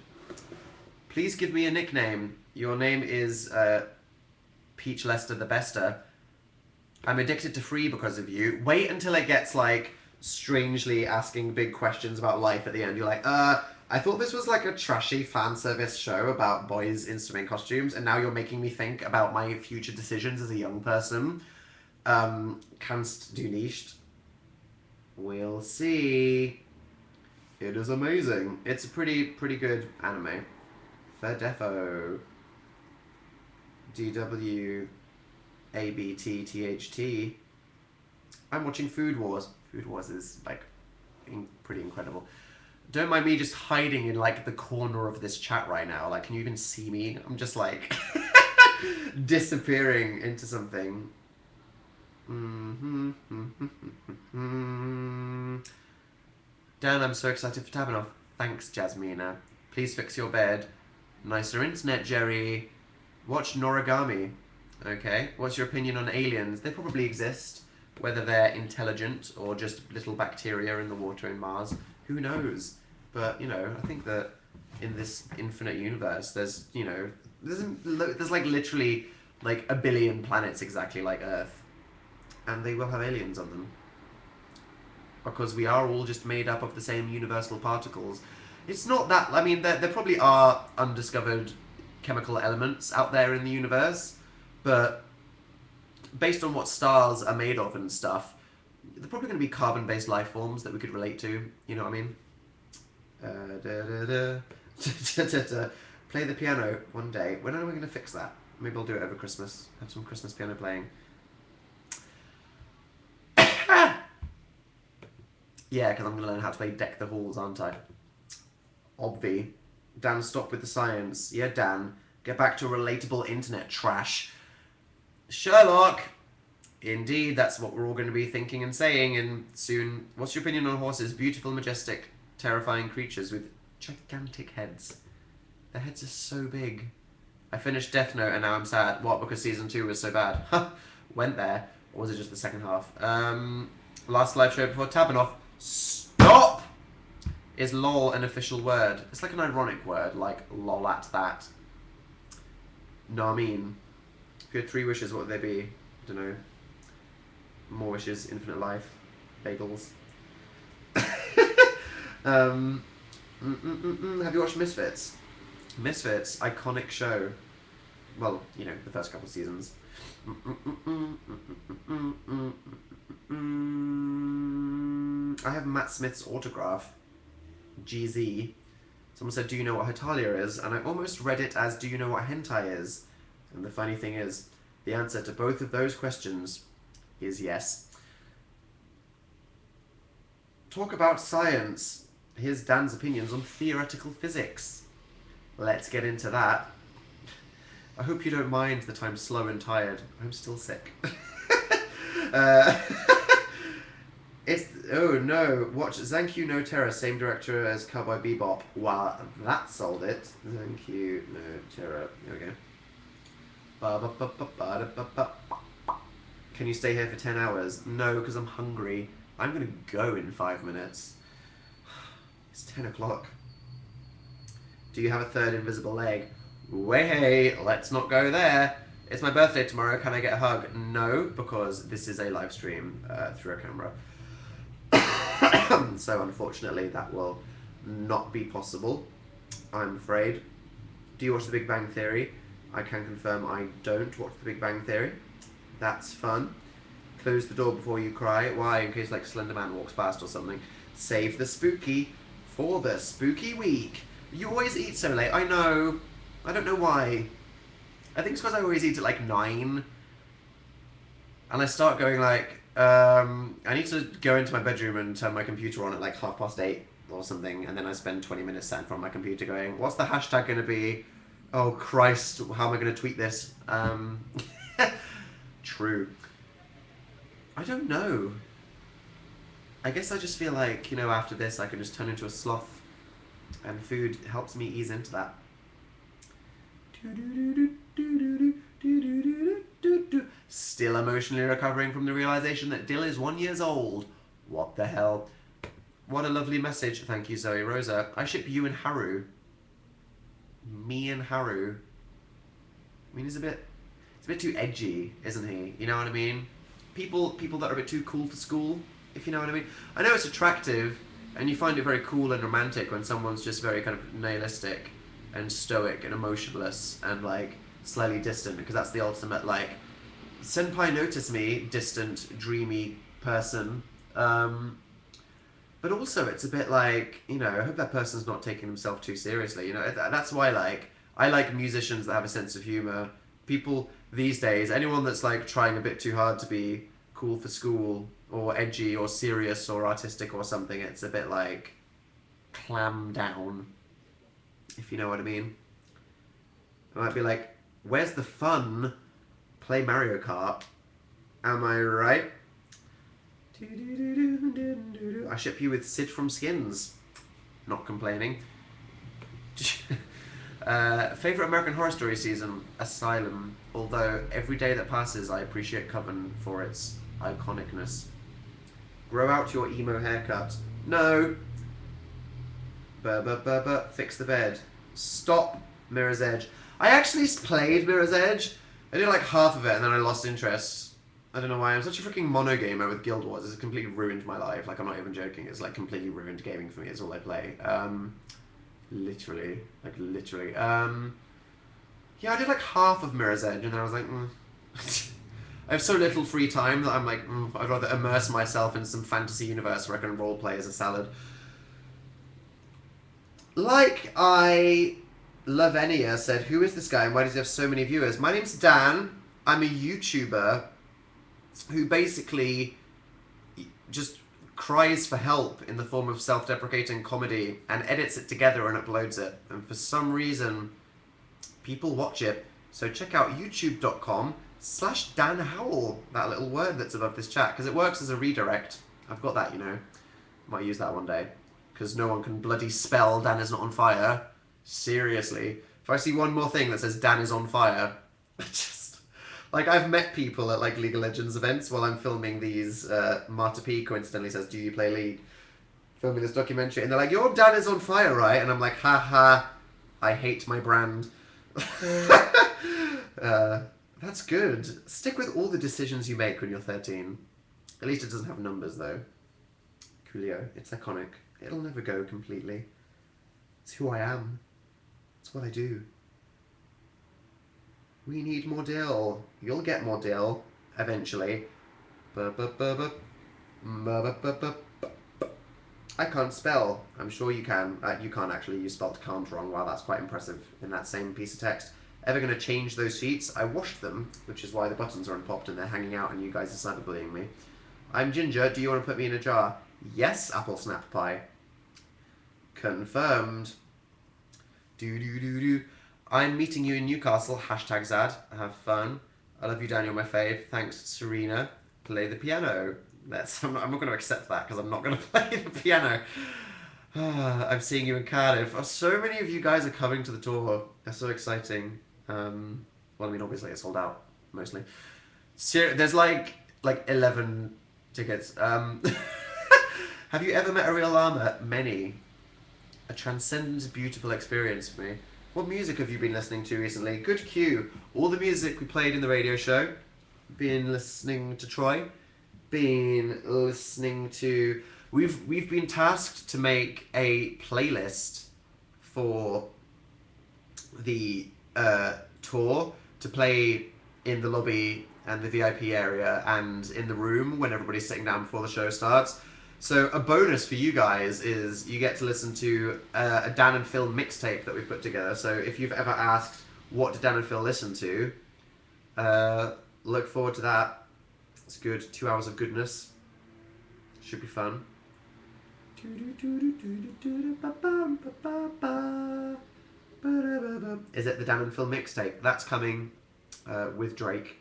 Please give me a nickname. Your name is Peach Lester the Bester. I'm addicted to Free because of you. Wait until it gets like strangely asking big questions about life at the end. You're like, I thought this was like a trashy fan service show about boys in swimming costumes, and now you're making me think about my future decisions as a young person. Kannst du nicht? We'll see. It is amazing. It's a pretty good anime. Ferdefo. DW. ABTTHT. I'm watching Food Wars. Food Wars is like pretty incredible. Don't mind me just hiding in like the corner of this chat right now. Like, can you even see me? I'm just like disappearing into something. Dan, I'm so excited for Tabanoff. Thanks, Jasmina. Please fix your bed. Nicer internet, Jerry. Watch Noragami. Okay. What's your opinion on aliens? They probably exist. Whether they're intelligent or just little bacteria in the water in Mars, who knows? But, you know, I think that in this infinite universe, there's, you know, there's like literally like a billion planets exactly like Earth. And they will have aliens on them. Because we are all just made up of the same universal particles. It's not that, I mean, there probably are undiscovered chemical elements out there in the universe, but based on what stars are made of and stuff, they're probably going to be carbon-based life forms that we could relate to, you know what I mean? Play the piano one day. When are we going to fix that? Maybe I'll do it over Christmas. Have some Christmas piano playing. Yeah, because I'm going to learn how to play Deck the Halls, aren't I? Obvi. Dan, stop with the science. Yeah, Dan. Get back to relatable internet trash. Sherlock! Indeed, that's what we're all going to be thinking and saying, and soon. What's your opinion on horses? Beautiful, majestic, terrifying creatures with gigantic heads. Their heads are so big. I finished Death Note and now I'm sad. What? Because season 2 was so bad. Went there. Or was it just the second half? Last live show before Tabanoff. Stop! Is lol an official word? It's like an ironic word, like lol at that. No, I mean, if you had 3 wishes, what would they be? I don't know. More wishes, infinite life, bagels. Have you watched Misfits? Misfits, iconic show. Well, you know, the first couple of seasons. I have Matt Smith's autograph. GZ. Someone said, do you know what Hetalia is? And I almost read it as, do you know what hentai is? And the funny thing is, the answer to both of those questions is yes. Talk about science. Here's Dan's opinions on theoretical physics. Let's get into that. I hope you don't mind that I'm slow and tired. I'm still sick. Oh no, watch Zankyou no Terror, same director as Cowboy Bebop. Wow, that sold it. Zankyou no Terror. There we go. Can you stay here for 10 hours? No, because I'm hungry. I'm gonna go in 5 minutes. It's 10 o'clock. Do you have a third invisible leg? Way hey, let's not go there. It's my birthday tomorrow. Can I get a hug? No, because this is a live stream through a camera. So unfortunately, that will not be possible, I'm afraid. Do you watch The Big Bang Theory? I can confirm I don't watch The Big Bang Theory. That's fun. Close the door before you cry. Why? In case like Slender Man walks past or something. Save the spooky for the spooky week. You always eat so late. I know. I don't know why. I think it's because I always eat at like 9. And I start going like, I need to go into my bedroom and turn my computer on at like 8:30 or something. And then I spend 20 minutes sat in front of my computer going, what's the hashtag going to be? Oh Christ, how am I going to tweet this? True. I don't know. I guess I just feel like, after this I can just turn into a sloth. And food helps me ease into that. Still emotionally recovering from the realization that Dill is 1 year old. What the hell? What a lovely message. Thank you, Zoe Rosa. I ship you and Haru. Me and Haru. I mean, it's a bit too edgy, isn't he? You know what I mean? People that are a bit too cool for school, if you know what I mean. I know it's attractive, and you find it very cool and romantic when someone's just very kind of nihilistic and stoic and emotionless and like slightly distant, because that's the ultimate like senpai notice me, distant, dreamy person. But also it's a bit like, I hope that person's not taking themselves too seriously. That's why I like musicians that have a sense of humor. People these days, anyone that's like trying a bit too hard to be cool for school or edgy or serious or artistic or something, it's a bit like clam down, if you know what I mean. I might be like, where's the fun? Play Mario Kart. Am I right? I ship you with Sid from Skins. Not complaining. Favorite American Horror Story season? Asylum. Although every day that passes, I appreciate Coven for its iconicness. Grow out your emo haircut. No. Fix the bed. Stop Mirror's Edge. I actually played Mirror's Edge. I did like half of it and then I lost interest. I don't know why. I'm such a freaking mono gamer with Guild Wars. It's completely ruined my life. Like, I'm not even joking. It's like completely ruined gaming for me. It's all I play. Literally. Yeah, I did like half of Mirror's Edge and then I was like, I have so little free time that I'm like, I'd rather immerse myself in some fantasy universe where I can roleplay as a salad. Like Lavenia said, who is this guy and why does he have so many viewers? My name's Dan. I'm a YouTuber who basically just cries for help in the form of self-deprecating comedy and edits it together and uploads it. And for some reason, people watch it. So check out youtube.com/Dan Howell, that little word that's above this chat, because it works as a redirect. I've got that, Might use that one day. Because no one can bloody spell Dan is not on fire. Seriously. If I see one more thing that says Dan is on fire, just... Like, I've met people at, like, League of Legends events while I'm filming these... Marta P coincidentally says, do you play League? Filming this documentary. And they're like, your Dan is on fire, right? And I'm like, haha, I hate my brand. That's good. Stick with all the decisions you make when you're 13. At least it doesn't have numbers, though. Coolio. It's iconic. It'll never go completely. It's who I am. It's what I do. We need more dill. You'll get more dill, eventually. I can't spell. I'm sure you can. You can't actually. You spelled can't wrong. Wow, that's quite impressive in that same piece of text. Ever going to change those sheets? I washed them, which is why the buttons are unpopped and they're hanging out and you guys are cyberbullying me. I'm Ginger. Do you want to put me in a jar? Yes, apple snap pie. Confirmed. I'm meeting you in Newcastle. Hashtag Zad. Have fun. I love you, Daniel, my fave. Thanks, Serena. Play the piano. I'm not going to accept that because I'm not going to play the piano. I'm seeing you in Cardiff. Oh, so many of you guys are coming to the tour. That's so exciting. Well, I mean, obviously it's sold out, mostly. There's like 11 tickets. Have you ever met a real llama? Many. A transcendent, beautiful experience for me. What music have you been listening to recently? Good cue. All the music we played in the radio show. Been listening to Troy. Been listening to... We've been tasked to make a playlist for the tour to play in the lobby and the VIP area and in the room when everybody's sitting down before the show starts. So a bonus for you guys is you get to listen to a Dan and Phil mixtape that we've put together. So if you've ever asked, what did Dan and Phil listen to? Look forward to that. It's good. 2 hours of goodness. Should be fun. Is it the Dan and Phil mixtape? That's coming with Drake.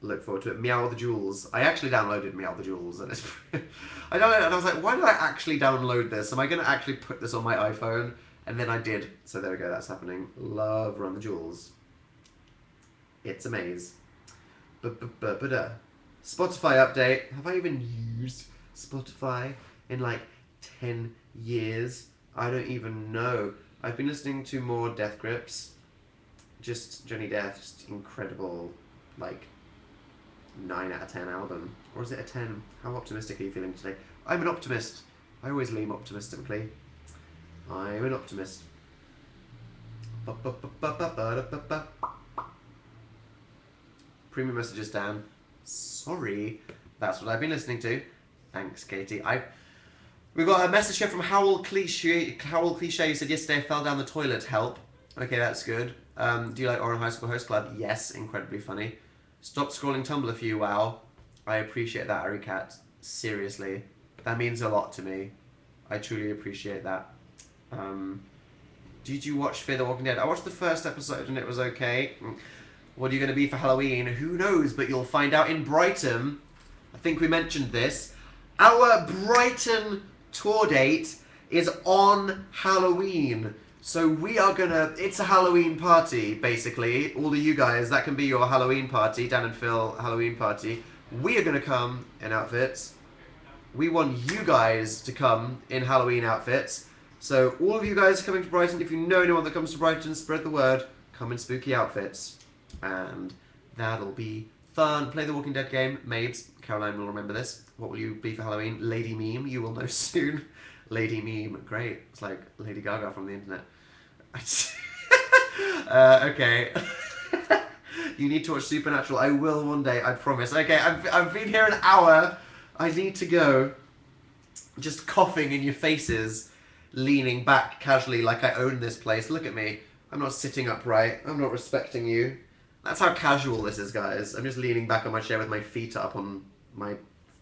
Look forward to it. Meow the Jewels. I actually downloaded Meow the Jewels, and it's I downloaded it and I was like, why did I actually download this? Am I going to actually put this on my iPhone? And then I did. So there we go. That's happening. Love Run the Jewels. It's a maze. Spotify update. Have I even used Spotify in like 10 years? I don't even know. I've been listening to more Death Grips. Just Johnny Death, just incredible, like 9 out of 10 album. Or is it a 10? How optimistic are you feeling today? I'm an optimist. I always lean optimistically. I'm an optimist. Premium messages, Dan. Sorry. That's what I've been listening to. Thanks, Katie. We got a message here from Howell Cliche. Howell Cliche said, yesterday I fell down the toilet. Help. Okay, that's good. Do you like Oran High School Host Club? Yes, incredibly funny. Stop scrolling Tumblr for you, wow. I appreciate that, Aricat. Seriously. That means a lot to me. I truly appreciate that. Did you watch Fear the Walking Dead? I watched the first episode and it was okay. What are you going to be for Halloween? Who knows, but you'll find out in Brighton. I think we mentioned this. Our Brighton tour date is on Halloween. So we are gonna, it's a Halloween party, basically. All of you guys, that can be your Halloween party, Dan and Phil Halloween party. We are gonna come in outfits. We want you guys to come in Halloween outfits. So all of you guys coming to Brighton, if you know anyone that comes to Brighton, spread the word, come in spooky outfits. And that'll be fun. Play the Walking Dead game, Mabes. Caroline will remember this. What will you be for Halloween? Lady Meme, you will know soon. Lady Meme, great. It's like Lady Gaga from the internet. Okay. You need to watch Supernatural. I will one day, I promise. Okay, I've been here an hour. I need to go. Just coughing in your faces, leaning back casually like I own this place. Look at me. I'm not sitting upright. I'm not respecting you. That's how casual this is, guys. I'm just leaning back on my chair with my feet up on my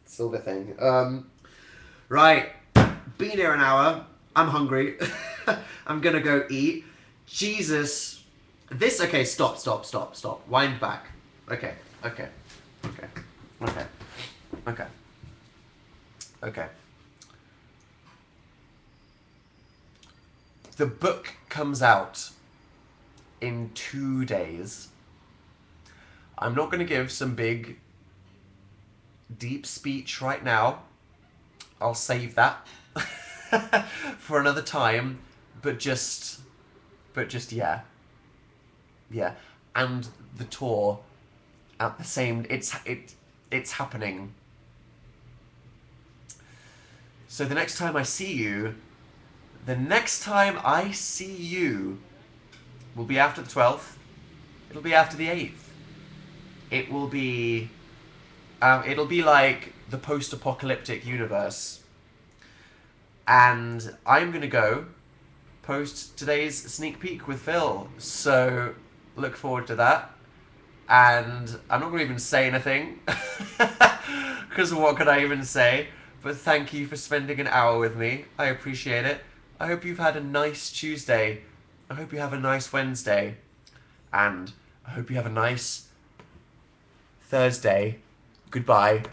silver thing. Right. Been here an hour. I'm hungry. I'm gonna go eat. Jesus. This, okay, stop. Wind back. Okay. The book comes out in 2 days. I'm not going to give some big, deep speech right now. I'll save that for another time. But just yeah. Yeah. And the tour at the same, it's happening. So the next time I see you will be after the 12th. It'll be after the 8th. It'll be like the post-apocalyptic universe. And I'm going to go post today's sneak peek with Phil. So look forward to that. And I'm not going to even say anything. Because what could I even say? But thank you for spending an hour with me. I appreciate it. I hope you've had a nice Tuesday. I hope you have a nice Wednesday. And I hope you have a nice Thursday. Goodbye.